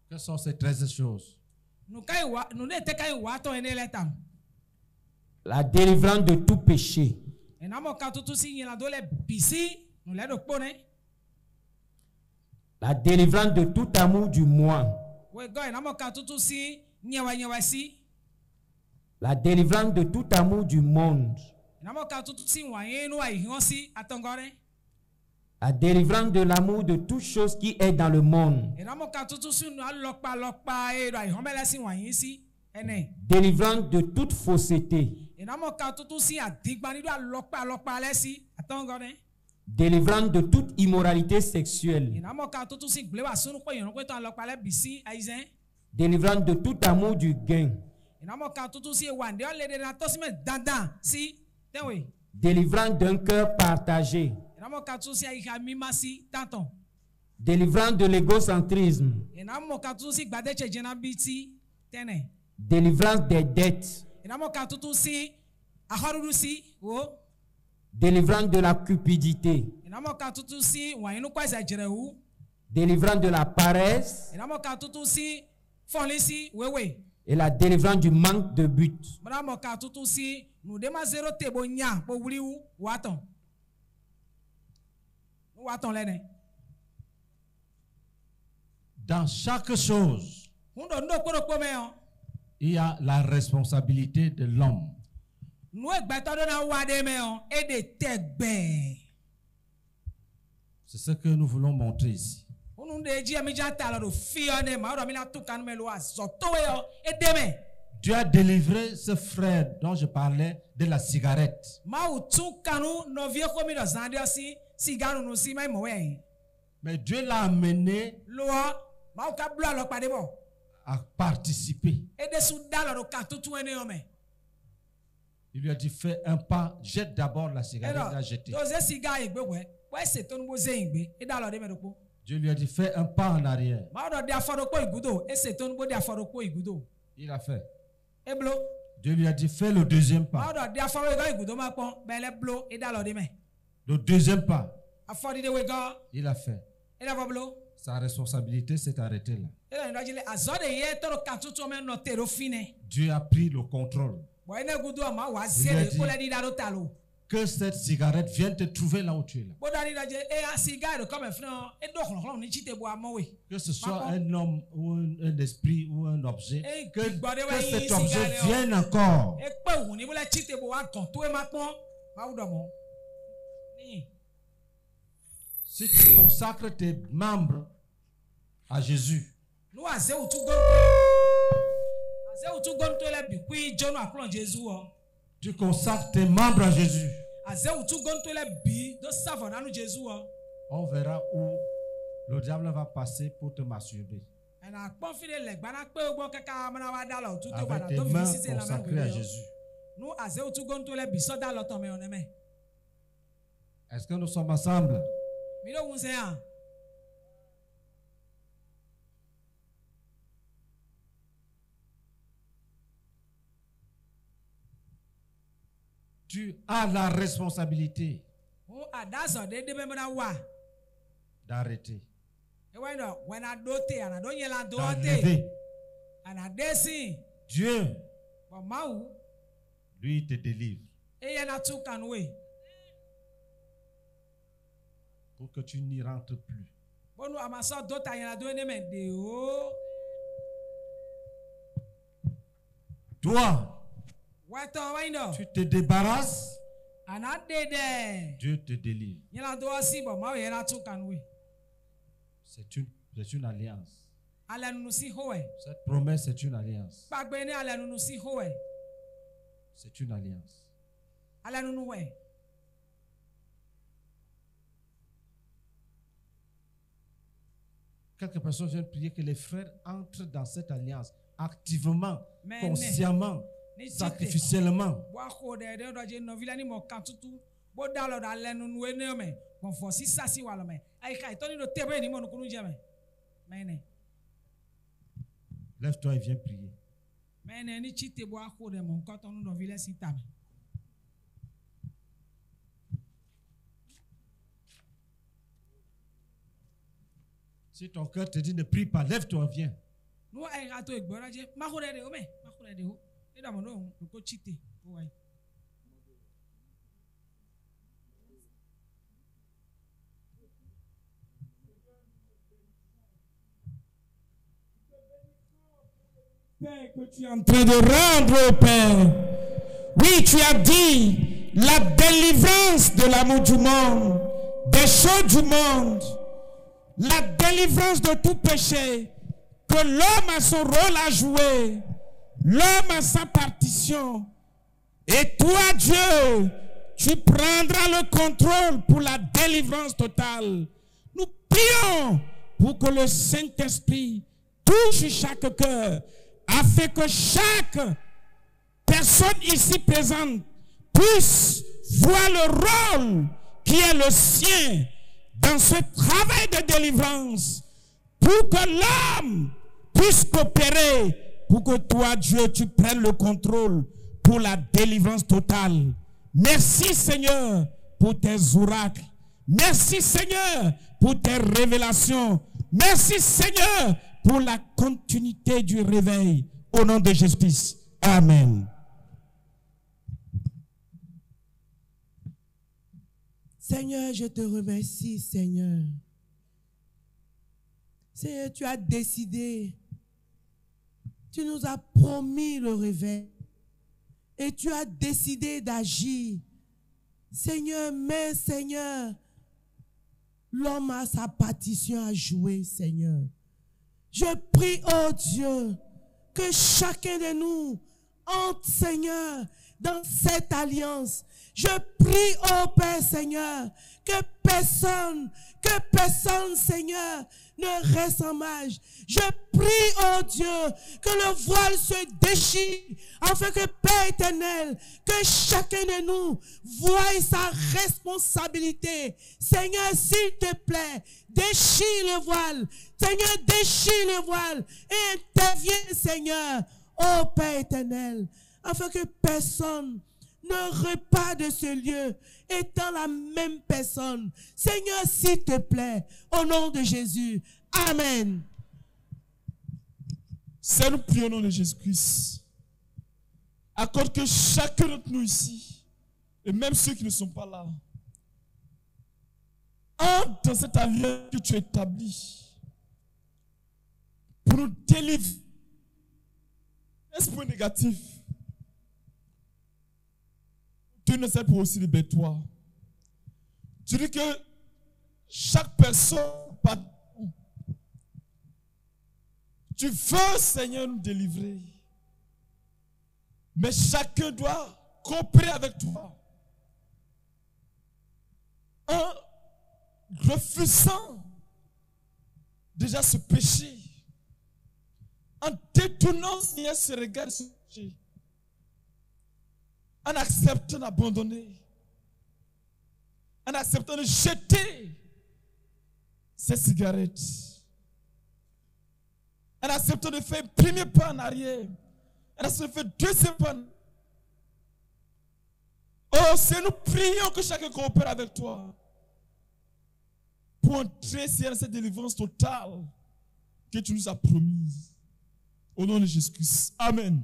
Quelles sont ces 13 choses? La délivrance de tout péché. La délivrance de tout amour du moi. La délivrance de tout amour du monde. La délivrance de l'amour de toute chose qui est dans le monde. Délivrance de toute fausseté. Délivrance de toute immoralité sexuelle. Délivrance de tout amour du gain. Délivrance d'un cœur partagé. Délivrance de l'égocentrisme. Délivrance des dettes. Délivrance de la cupidité. Délivrance de la paresse. Et la délivrance du manque de but. Dans chaque chose, il y a la responsabilité de l'homme. C'est ce que nous voulons montrer ici. Dieu a délivré ce frère dont je parlais de la cigarette. Mais Dieu l'a amené à participer. Il lui a dit, fais un pas, jette d'abord la cigarette, il a jeté. Dieu lui a dit, fais un pas en arrière. Il a fait. Dieu lui a dit, fais le deuxième pas. Le deuxième pas. Il a fait. Sa responsabilité s'est arrêtée là. Dieu a pris le contrôle. Il a dit que cette cigarette vienne te trouver là où tu es là. Que ce soit un homme ou un esprit ou un objet, que cet objet vienne encore. Si tu consacres tes membres à Jésus, tu consacres tes membres à Jésus, on verra où le diable va passer pour te masturber. Avec tes mains consacrées à Jésus. Est-ce que nous sommes ensemble? Tu as la responsabilité d'arrêter, d'enlever. Dieu, lui, te délivre pour que tu n'y rentres plus. Toi, tu te débarrasses, Dieu te délivre. C'est une alliance. Cette promesse est une alliance. C'est une alliance. Quelques personnes viennent prier que les frères entrent dans cette alliance activement, consciemment, sacrificiellement. Lève-toi et viens prier. Si ton cœur te dit ne prie pas, lève-toi, viens. Père, que tu es en train de rendre au Père. Oui, tu as dit la délivrance de l'amour du monde, des choses du monde, la délivrance de tout péché, que l'homme a son rôle à jouer, l'homme a sa partition. Et toi, Dieu, tu prendras le contrôle pour la délivrance totale. Nous prions pour que le Saint-Esprit touche chaque cœur, afin que chaque personne ici présente puisse voir le rôle qui est le sien dans ce travail de délivrance, pour que l'homme puisse coopérer, pour que toi, Dieu, tu prennes le contrôle pour la délivrance totale. Merci, Seigneur, pour tes oracles. Merci, Seigneur, pour tes révélations. Merci, Seigneur, pour la continuité du réveil. Au nom de Jésus-Christ. Amen. Seigneur, je te remercie, Seigneur. Seigneur, tu as décidé, tu nous as promis le réveil et tu as décidé d'agir. Seigneur, mais Seigneur, l'homme a sa partition à jouer, Seigneur. Je prie, oh Dieu, que chacun de nous entre, Seigneur, dans cette alliance. Je prie, oh Père Seigneur, que personne, Seigneur, ne reste en marge. Je prie, oh Dieu, que le voile se déchire, afin que, Père éternel, que chacun de nous voie sa responsabilité. Seigneur, s'il te plaît, déchire le voile. Seigneur, déchire le voile et interviens, Seigneur, oh Père éternel, afin que personne ne repart de ce lieu étant la même personne. Seigneur, s'il te plaît, au nom de Jésus. Amen. Seigneur, nous prions au nom de Jésus-Christ. Accorde que chacun d'entre nous ici, et même ceux qui ne sont pas là, entre dans cette alliance que tu as établie pour nous délivrer l'esprit négatif. Tu ne sais pas aussi libère-toi. Tu dis que chaque personne, tu veux, Seigneur, nous délivrer. Mais chacun doit coopérer avec toi. En refusant déjà ce péché. En détournant, Seigneur, ce regard, ce péché. En acceptant d'abandonner, en acceptant de jeter ces cigarettes, en acceptant de faire un premier pas en arrière, en acceptant de faire deuxième pas. Oh, c'est nous prions que chacun coopère avec toi pour entrer dans cette délivrance totale que tu nous as promise. Au nom de Jésus-Christ. Amen.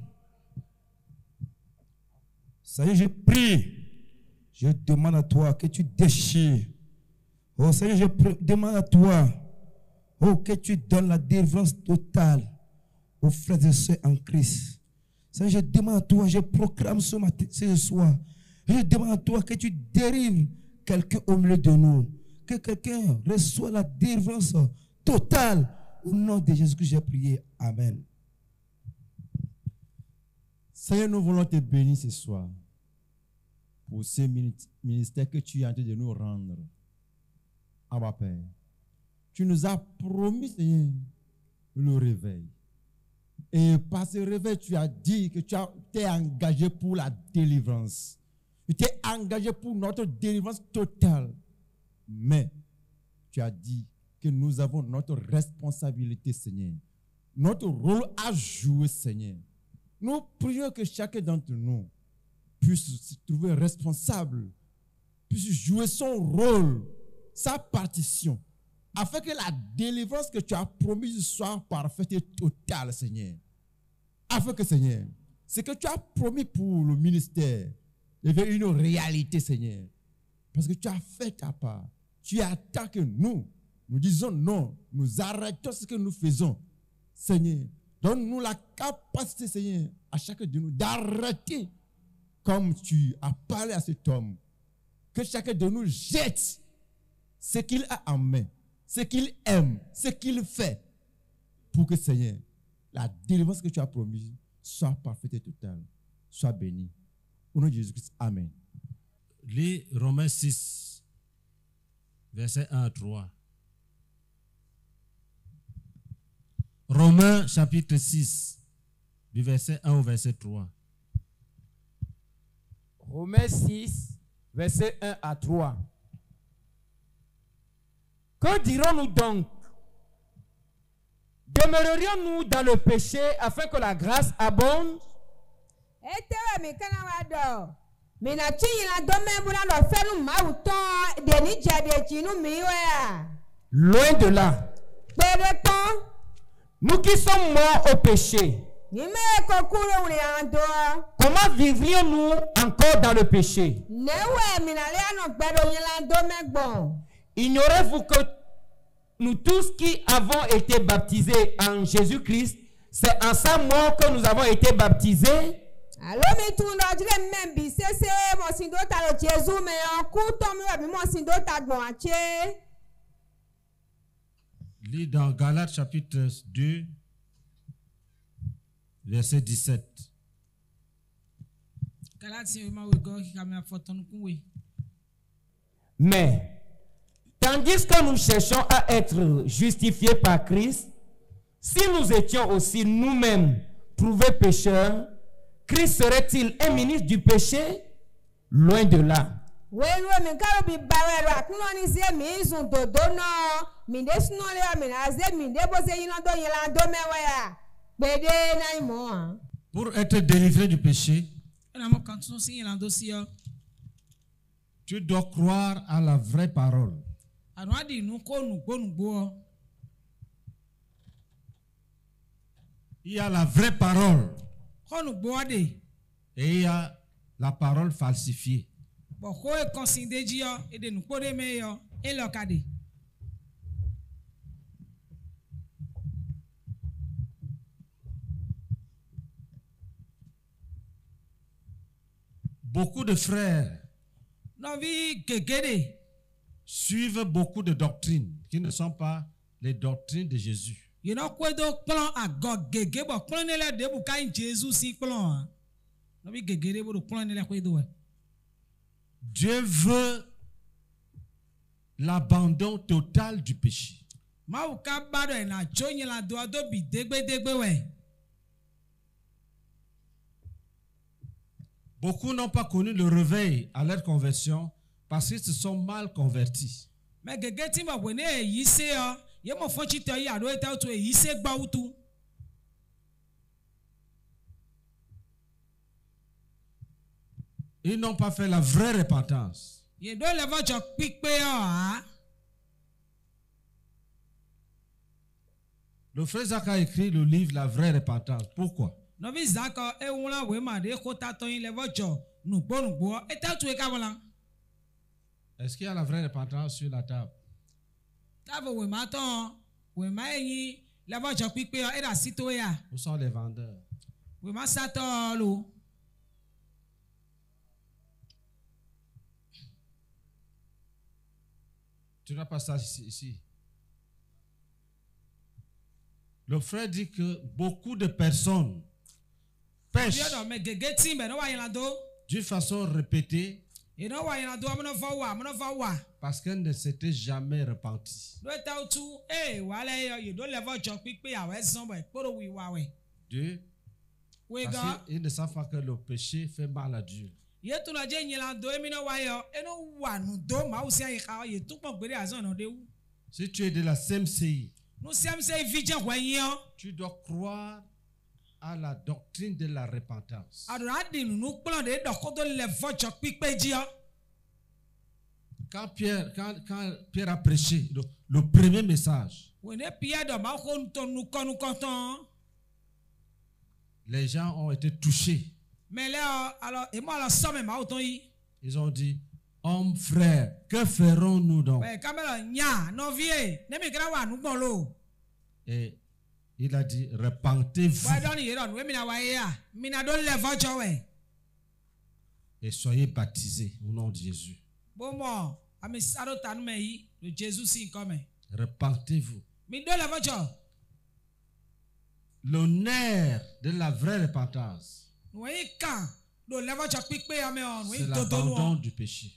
Seigneur, je prie, je demande à toi que tu déchires. Oh Seigneur, je demande à toi, oh, que tu donnes la délivrance totale aux frères et sœurs en Christ. Seigneur, je demande à toi, je proclame ce soir, je demande à toi que tu dérives quelqu'un au milieu de nous, que quelqu'un reçoive la délivrance totale. Au nom de Jésus que j'ai prié. Amen. Seigneur, nous voulons te bénir ce soir pour ce ministère que tu es en train de nous rendre. Abba Père, tu nous as promis, Seigneur, le réveil. Et par ce réveil, tu as dit que tu t'es engagé pour la délivrance. Tu t'es engagé pour notre délivrance totale. Mais tu as dit que nous avons notre responsabilité, Seigneur. Notre rôle à jouer, Seigneur. Nous prions que chacun d'entre nous puisse se trouver responsable, puisse jouer son rôle, sa partition, afin que la délivrance que tu as promise soit parfaite et totale, Seigneur. Afin que, Seigneur, ce que tu as promis pour le ministère devienne une réalité, Seigneur. Parce que tu as fait ta part. Tu attends que nous disons non, nous arrêtons ce que nous faisons. Seigneur, donne-nous la capacité, Seigneur, à chacun de nous d'arrêter comme tu as parlé à cet homme. Que chacun de nous jette ce qu'il a en main, ce qu'il aime, ce qu'il fait, pour que, Seigneur, la délivrance que tu as promise soit parfaite et totale, soit bénie. Au nom de Jésus-Christ, Amen. Lis Romains 6, versets 1 à 3. Romains chapitre 6, du verset 1 au verset 3. Romains 6, verset 1 à 3. Que dirons-nous donc? Demeurerions-nous dans le péché afin que la grâce abonde? Loin de là. Nous qui sommes morts au péché, comment vivrions-nous encore dans le péché? Ignorez-vous que nous tous qui avons été baptisés en Jésus-Christ, c'est en sa mort que nous avons été baptisés? Lis dans Galates chapitre 2, verset 17. Mais, tandis que nous cherchons à être justifiés par Christ, si nous étions aussi nous-mêmes trouvés pécheurs, Christ serait-il un ministre du péché? Loin de là. Pour être délivré du péché, tu dois croire à la vraie parole. Il y a la vraie parole et il y a la parole falsifiée. Beaucoup de frères suivent beaucoup de doctrines qui ne sont pas les doctrines de Jésus. Dieu veut l'abandon total du péché. Beaucoup n'ont pas connu le réveil à leur conversion parce qu'ils se sont mal convertis. Ils n'ont pas fait la vraie repentance. Le frère Zach a écrit le livre La vraie repentance. Pourquoi? Est-ce qu'il y a la vraie repentance sur la table? Où sont les vendeurs? Tu n'as pas ça ici. Le frère dit que beaucoup de personnes pêchent d'une façon répétée parce qu'elles ne s'étaient jamais repenties. Deux, parce qu'ils ne savent pas que le péché fait mal à Dieu. yetuna je nyela do emina wayo eno wanu do mausia ika ye tukpo gbere azon no de wu. Si tu es de la CMCI, Nous sommes vigilant voyant. tu dois croire à la doctrine de la repentance. Adoradi nous plan de dokodo le vocho pipe dia. Quand Pierre a prêché le premier message, les gens ont été touchés. Mais là, alors, et moi, la somme est ils ont dit, homme frère, que ferons-nous donc? Et il a dit, repentez-vous et soyez baptisés au nom de Jésus. Repentez-vous. L'honneur de la vraie repentance, c'est l'abandon du péché.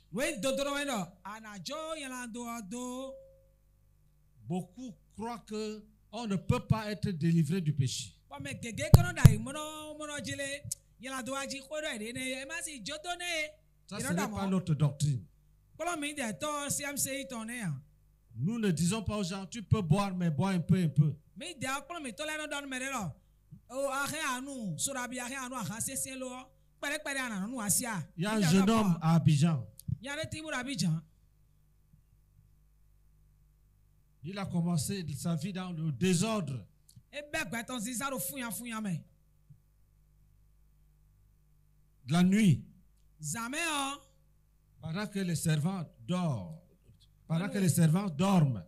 Beaucoup croient qu'on ne peut pas être délivré du péché. Ça, ce n'est pas notre doctrine. Nous ne disons pas aux gens, tu peux boire, mais bois un peu, un peu. Il y a un jeune homme à Abidjan. Il a commencé sa vie dans le désordre. La nuit, pendant que les servants dorment,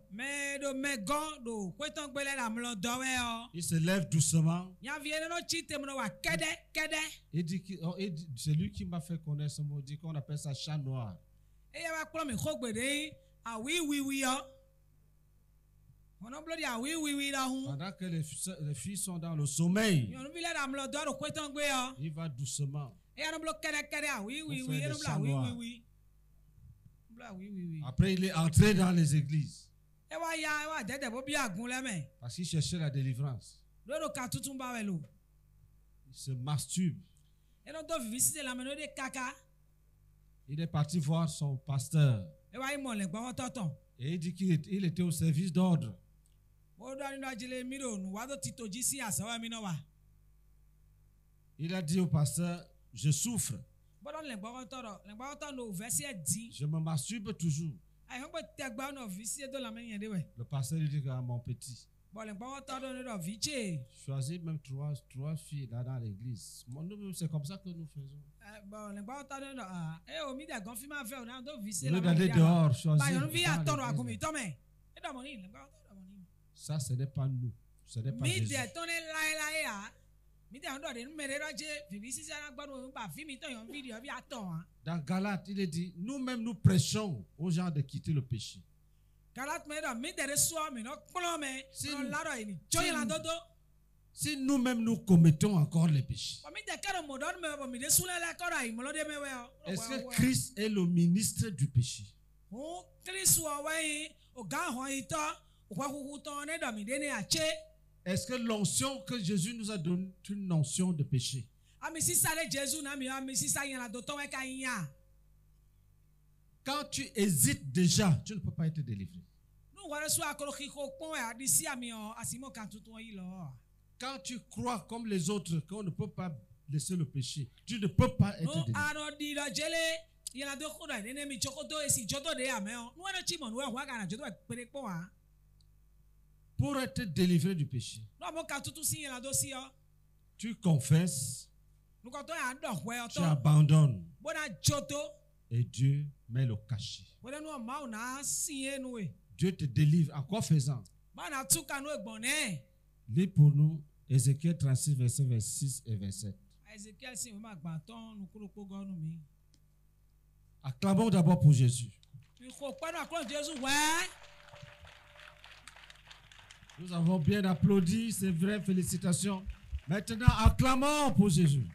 il se lève doucement. Il dit, c'est lui qui m'a fait connaître ce mot, il dit qu'on appelle ça chat noir. Pendant que les filles sont dans le sommeil, il va doucement. Après, il est entré dans les églises parce qu'il cherchait la délivrance. Il se masturbe. Il est parti voir son pasteur et il dit qu'il était au service d'ordre. Il a dit au pasteur, je souffre. Je me masturbe toujours. Le pasteur lui dit, mon petit, choisis même trois filles là dans l'église. C'est comme ça que nous faisons. Au lieu d'aller dehors, choisir. Ça, ce n'est pas nous. Ce n'est pas Jésus. Dans Galates, il est dit, nous-mêmes nous prêchons aux gens de quitter le péché. Si nous-mêmes nous commettons encore les péchés, est-ce que Christ est le ministre du péché? Est-ce que l'onction que Jésus nous a donnée est une onction de péché? Quand tu hésites déjà, tu ne peux pas être délivré. Quand tu crois comme les autres qu'on ne peut pas laisser le péché, tu ne peux pas être délivré. Pour être délivré du péché, tu confesses, tu abandonnes, et Dieu met le cachet. Dieu te délivre. En quoi faisant? Lis pour nous Ézéchiel 36, versets 26 et 27. Acclamons d'abord pour Jésus. Nous avons bien applaudi, c'est vrai, félicitations. Maintenant, acclamons pour Jésus.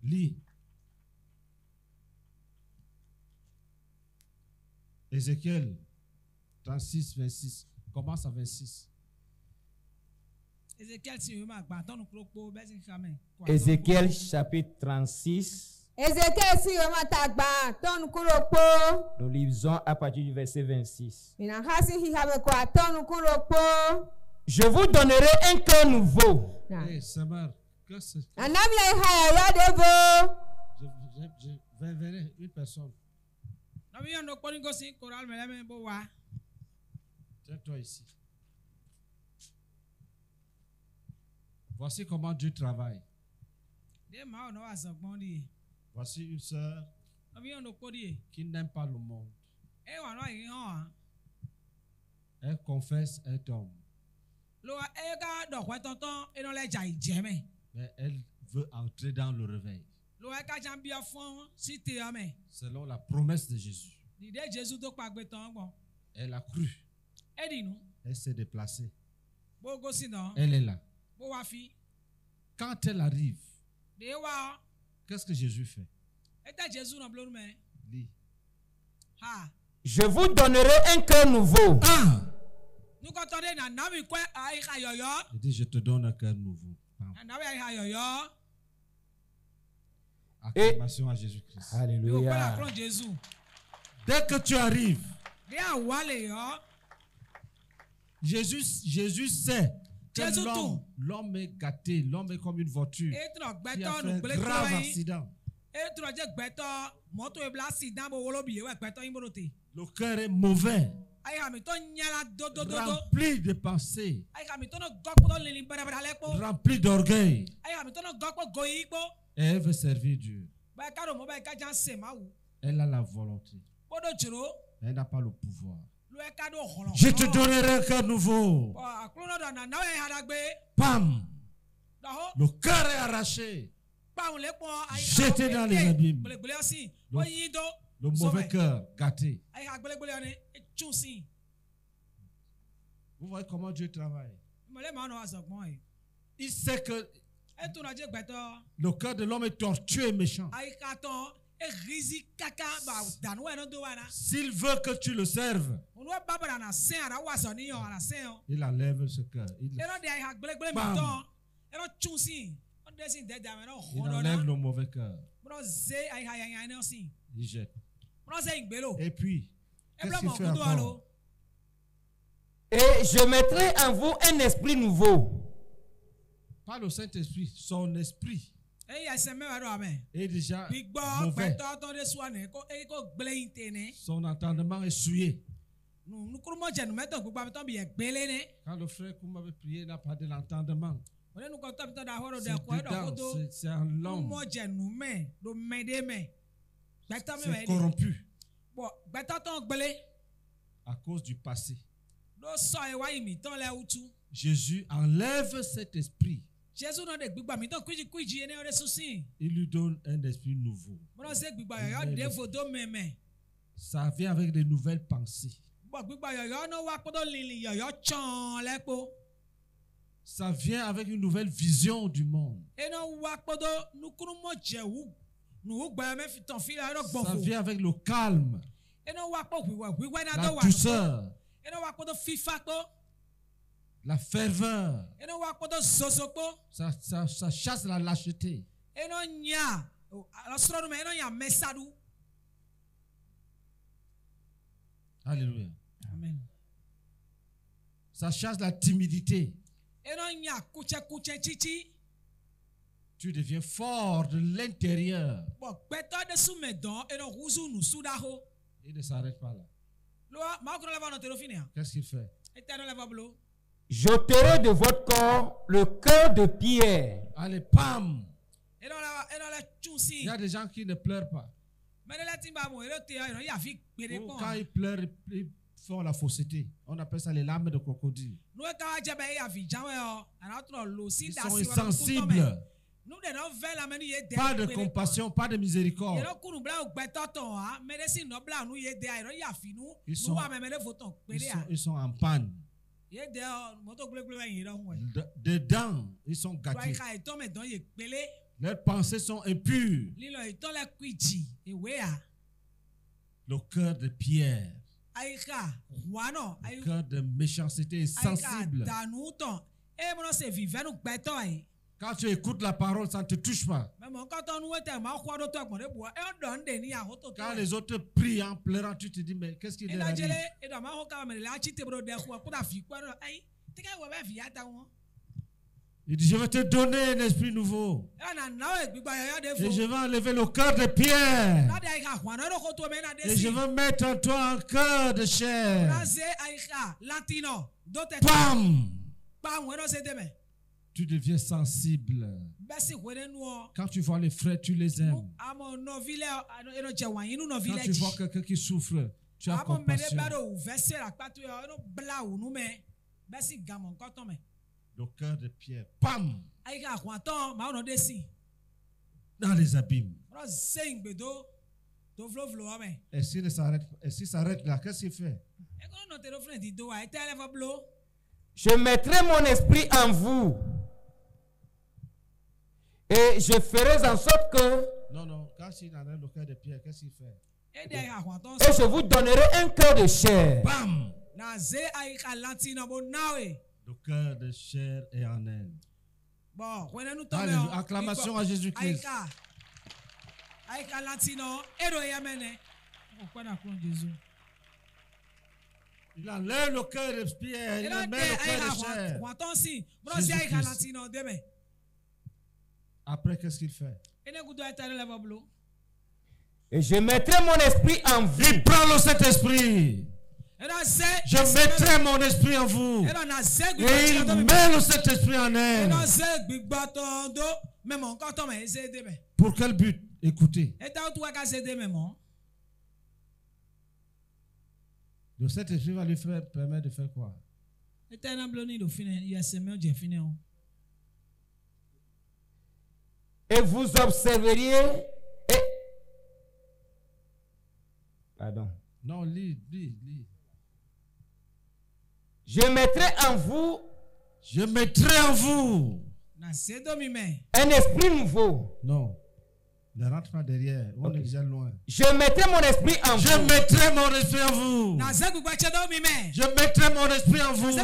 Lis. Ézéchiel 36, 26. Commence à 26. Ézéchiel chapitre 36. Ézéchiel si o ma tagba ton kuropo. Nous lisons à partir du verset 26. Mina hasi hi habe ko ton kuropo. Je vous donnerai un cœur nouveau. Hey, Samar, que c'est? Anam ya haya ya devo. Je verrai une personne. Tiens-toi ici. Voici comment Dieu travaille. Voici une sœur qui n'aime pas le monde. Elle confesse un homme. Mais elle veut entrer dans le réveil. Selon la promesse de Jésus. Elle a cru. Elle s'est déplacée. Elle est là. Quand elle arrive, qu'est-ce que Jésus fait? Lis. Je vous donnerai un cœur nouveau. Il dit, je te donne un cœur nouveau. Acclamation à Jésus-Christ. Alléluia. Dès que tu arrives, Jésus sait que l'homme est gâté, l'homme est comme une voiture qui a fait un grave accident. Le cœur est mauvais, rempli de pensées, rempli d'orgueil. Et elle veut servir Dieu. Elle a la volonté. Elle n'a pas le pouvoir. Je te donnerai un cœur nouveau. Pam! Le cœur est arraché. Jeté dans les abîmes. Le mauvais cœur gâté. Vous voyez comment Dieu travaille. Il sait que le cœur de l'homme est tortueux et méchant. S'il veut que tu le serves, il enlève ce cœur. Il enlève le mauvais cœur. Il jette. Et puis, qu'est-ce qu'il fait encore? Et je mettrai en vous un esprit nouveau. Pas le Saint-Esprit, son esprit est déjà mauvais. Son entendement est souillé. Quand le frère Koum avait prié, il n'a pas de l'entendement. C'est un l'homme. C'est corrompu à cause du passé. Jésus enlève cet esprit. Il lui donne un esprit nouveau. Ça vient avec de nouvelles pensées. Ça vient avec une nouvelle vision du monde. Ça vient avec le calme, la douceur, la ferveur. Ça chasse la lâcheté. Alléluia. Amen. Ça chasse la timidité. Tu deviens fort de l'intérieur. Il ne s'arrête pas là. Qu'est-ce qu'il fait? J'ôterai de votre corps le cœur de pierre. Allez, pam! Il y a des gens qui ne pleurent pas. Ou quand ils pleurent, ils font la fausseté. On appelle ça les larmes de crocodile. Ils sont insensibles. Pas de compassion, pas de miséricorde. Ils sont en panne. Dedans, ils sont gâtés. Leurs pensées sont impures. Le cœur de pierre. Le cœur de méchanceté est sensible. Quand tu écoutes la parole, ça ne te touche pas. Quand les autres prient en pleurant, tu te dis, mais qu'est-ce qu'il leur arrive? Il dit, je vais te donner un esprit nouveau. Et je vais enlever le cœur de pierre. Et je vais mettre en toi un cœur de chair. Bam! Tu deviens sensible. Quand tu vois les frères, tu les aimes. Quand tu vois quelqu'un qui souffre, tu as compassion. Le cœur de pierre, bam! Dans les abîmes. Et s'il s'arrête là, qu'est-ce qu'il fait? Je mettrai mon esprit en vous. Et je ferai en sorte que... Non, quand il arrête le cœur de pierre, qu'est-ce qu'il fait? Et je vous donnerai un cœur de chair. Bam! Le cœur de chair est en elle. Alléluia. Acclamation à Jésus-Christ. Il enlève le cœur de pierre, il met le cœur de chair. Jésus-Christ. Après, qu'est-ce qu'il fait? Et je mettrai mon esprit en vous. Il prend le Saint-Esprit. Je mettrai mon esprit en vous. Et il met le Saint-Esprit en elle. Pour quel but? Écoutez. Le Saint-Esprit va lui permettre de faire quoi? Et vous observeriez. Pardon. Non, lis. Je mettrai en vous. Je mettrai en vous. Un esprit nouveau. Non. Ne rentre pas derrière. On est déjà loin. Je mettrai mon esprit en vous. Je mettrai mon esprit en vous. Je mettrai mon esprit en vous.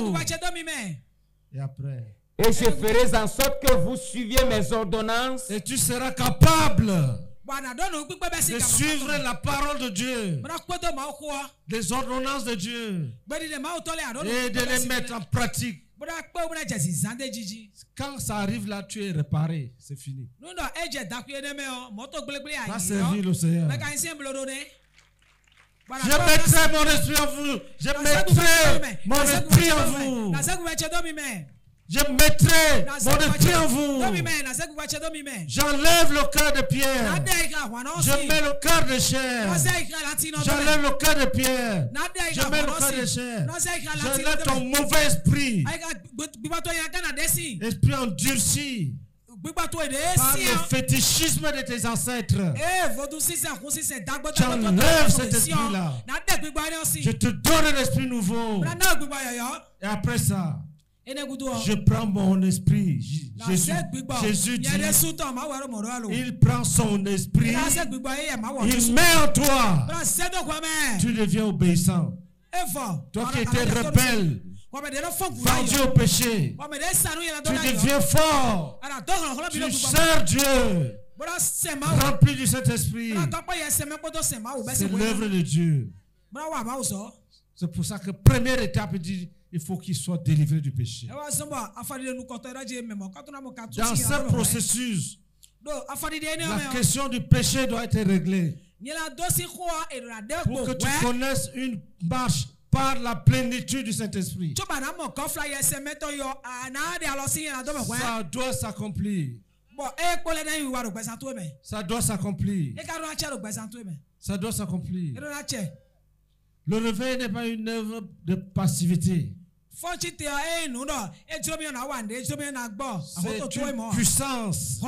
Et après. Et je ferai en sorte que vous suiviez mes ordonnances. Et tu seras capable de suivre la parole de Dieu, les ordonnances de Dieu, et de les mettre en pratique. Quand ça arrive là, tu es réparé, c'est fini. Va servir le Seigneur. Je mettrai mon esprit en vous. Je mettrai mon esprit en vous. Je mettrai mon esprit en vous. J'enlève le cœur de pierre. Je mets le cœur de chair. J'enlève le cœur de pierre. Je mets le cœur de chair. J'enlève ton mauvais esprit. Esprit endurci par le fétichisme de tes ancêtres. J'enlève cet esprit-là. Je te donne un esprit nouveau. Et après ça, je prends mon esprit. Jésus dit, il prend son esprit, il met en toi. Tu deviens obéissant. Toi qui étais rebelle, vendu au péché, tu deviens fort. Tu sers Dieu, rempli du Saint-Esprit. C'est l'œuvre de Dieu. C'est pour ça que première étape, il dit, il faut qu'il soit délivré du péché. Dans ce processus, la question du péché doit être réglée. Pour que tu connaisses une marche par la plénitude du Saint-Esprit. Ça doit s'accomplir. Ça doit s'accomplir. Ça doit s'accomplir. Le réveil n'est pas une œuvre de passivité. C'est une puissance.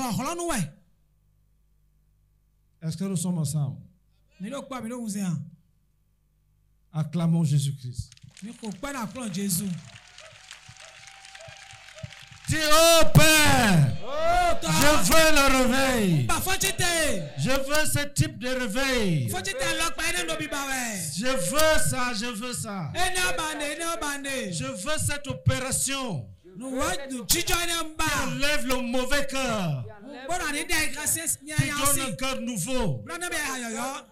Est-ce que nous sommes ensemble? Acclamons Jésus-Christ. Dis, oh Père, je veux le réveil. Je veux ce type de réveil. Je veux ça, je veux ça. Je veux cette opération Enlève le mauvais cœur. Tu donnes un cœur nouveau.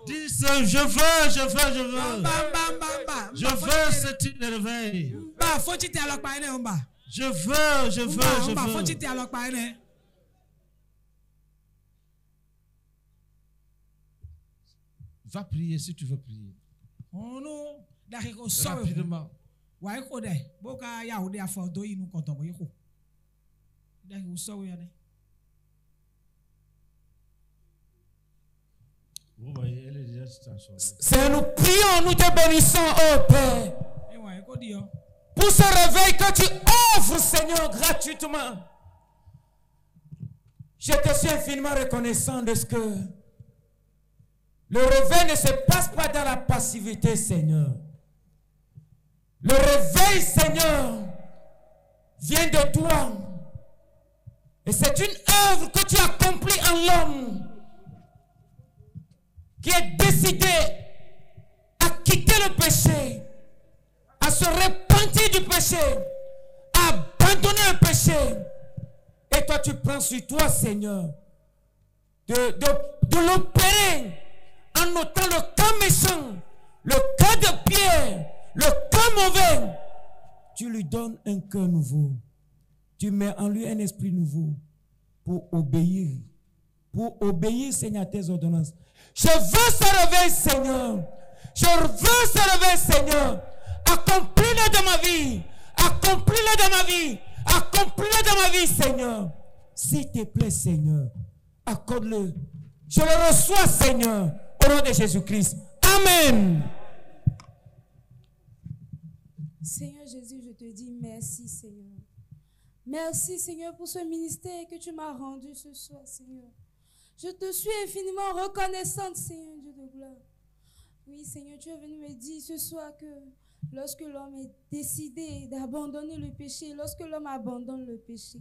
Dis ça, je veux. Je veux ce type de réveil. Je veux. Va prier si tu veux prier. Rapidement. Vous voyez, elle est déjà transformée. C'est nous prions, nous te bénissons, oh Père, pour ce réveil que tu offres, Seigneur, gratuitement. Je te suis infiniment reconnaissant de ce que le réveil ne se passe pas dans la passivité, Seigneur. Le réveil, Seigneur, vient de toi. Et c'est une œuvre que tu accomplis en l'homme qui est décidé à quitter le péché, à se repentir du péché, à abandonner le péché. Et toi, tu prends sur toi, Seigneur, de l'opérer en notant le cas méchant, le cas de Pierre, le cas mauvais. Tu lui donnes un cœur nouveau. Tu mets en lui un esprit nouveau pour obéir, Seigneur, à tes ordonnances. Je veux se réveiller, Seigneur. Je veux se réveiller, Seigneur. Accomplis-le dans ma vie. Accomplis-le dans ma vie. Accomplis-le dans ma vie, Seigneur. S'il te plaît, Seigneur, accorde-le. Je le reçois, Seigneur, au nom de Jésus-Christ. Amen. Seigneur Jésus, je te dis merci, Seigneur. Merci, Seigneur, pour ce ministère que tu m'as rendu ce soir, Seigneur. Je te suis infiniment reconnaissante, Seigneur Dieu de gloire. Oui, Seigneur, tu es venu me dire ce soir que lorsque l'homme est décidé d'abandonner le péché, lorsque l'homme abandonne le péché,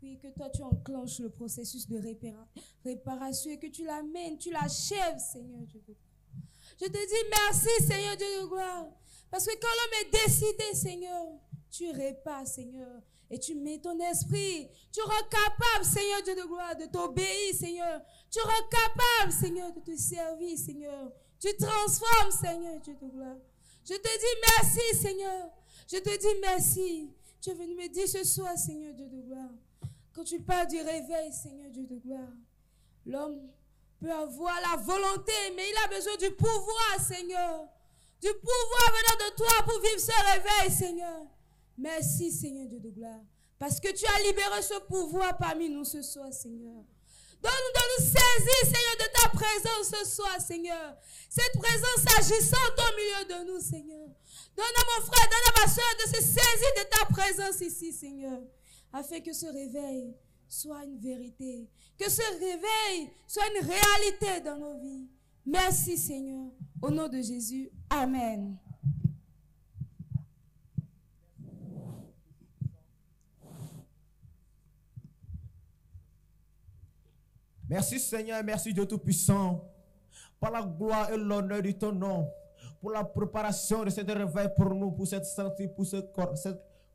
oui, que toi tu enclenches le processus de réparation et que tu l'amènes, tu l'achèves, Seigneur Dieu de gloire. Je te dis merci, Seigneur Dieu de gloire, parce que quand l'homme est décidé, Seigneur, tu répares, Seigneur. Et tu mets ton esprit. Tu rends capable, Seigneur Dieu de gloire, de t'obéir, Seigneur. Tu rends capable, Seigneur, de te servir, Seigneur. Tu transformes, Seigneur Dieu de gloire. Je te dis merci, Seigneur. Je te dis merci. Tu es venu me dire ce soir, Seigneur Dieu de gloire. Quand tu parles du réveil, Seigneur Dieu de gloire, l'homme peut avoir la volonté, mais il a besoin du pouvoir, Seigneur. Du pouvoir venant de toi pour vivre ce réveil, Seigneur. Merci, Seigneur Dieu de gloire, parce que tu as libéré ce pouvoir parmi nous ce soir, Seigneur. Donne-nous de nous saisir, Seigneur, de ta présence ce soir, Seigneur. Cette présence agissante au milieu de nous, Seigneur. Donne à mon frère, donne à ma soeur de se saisir de ta présence ici, Seigneur, afin que ce réveil soit une vérité, que ce réveil soit une réalité dans nos vies. Merci, Seigneur. Au nom de Jésus, Amen. Merci Seigneur, merci Dieu Tout-Puissant, par la gloire et l'honneur de ton nom, pour la préparation de ce réveil pour nous, pour cette santé, pour ce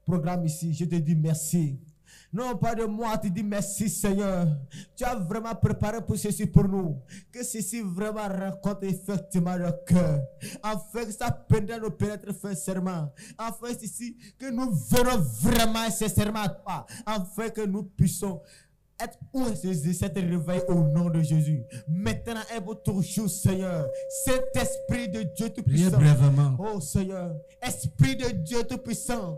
programme ici. Je te dis merci. Non, pas de moi, tu dis merci Seigneur. Tu as vraiment préparé pour ceci pour nous. Que ceci vraiment rencontre effectivement le cœur. Afin que ça pénètre nous pénètre sincèrement. Afin ceci que nous venons vraiment sincèrement à toi. Afin que nous puissions être où est cet réveil au nom de Jésus. Maintenant et pour toujours, Seigneur. Cet esprit de Dieu Tout-Puissant. Oh Seigneur, esprit de Dieu Tout-Puissant.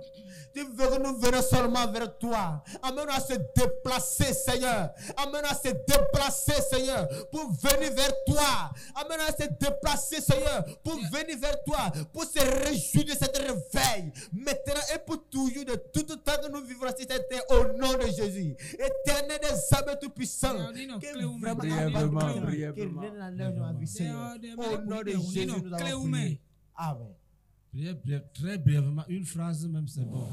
Tu veux que nous venons seulement vers toi. Amène-nous à se déplacer, Seigneur. Amène-nous à se déplacer, Seigneur, pour venir vers toi. Amène-nous à se déplacer, Seigneur, pour venir vers toi, pour se réjouir de cet réveil. Maintenant et pour toujours, de tout le temps que nous vivrons sur cette terre, au nom de Jésus. Éternel des âmes tout-puissants, que vraiment au nom de Jésus, nous avons prié. Amen. Très brièvement, une phrase même c'est bon.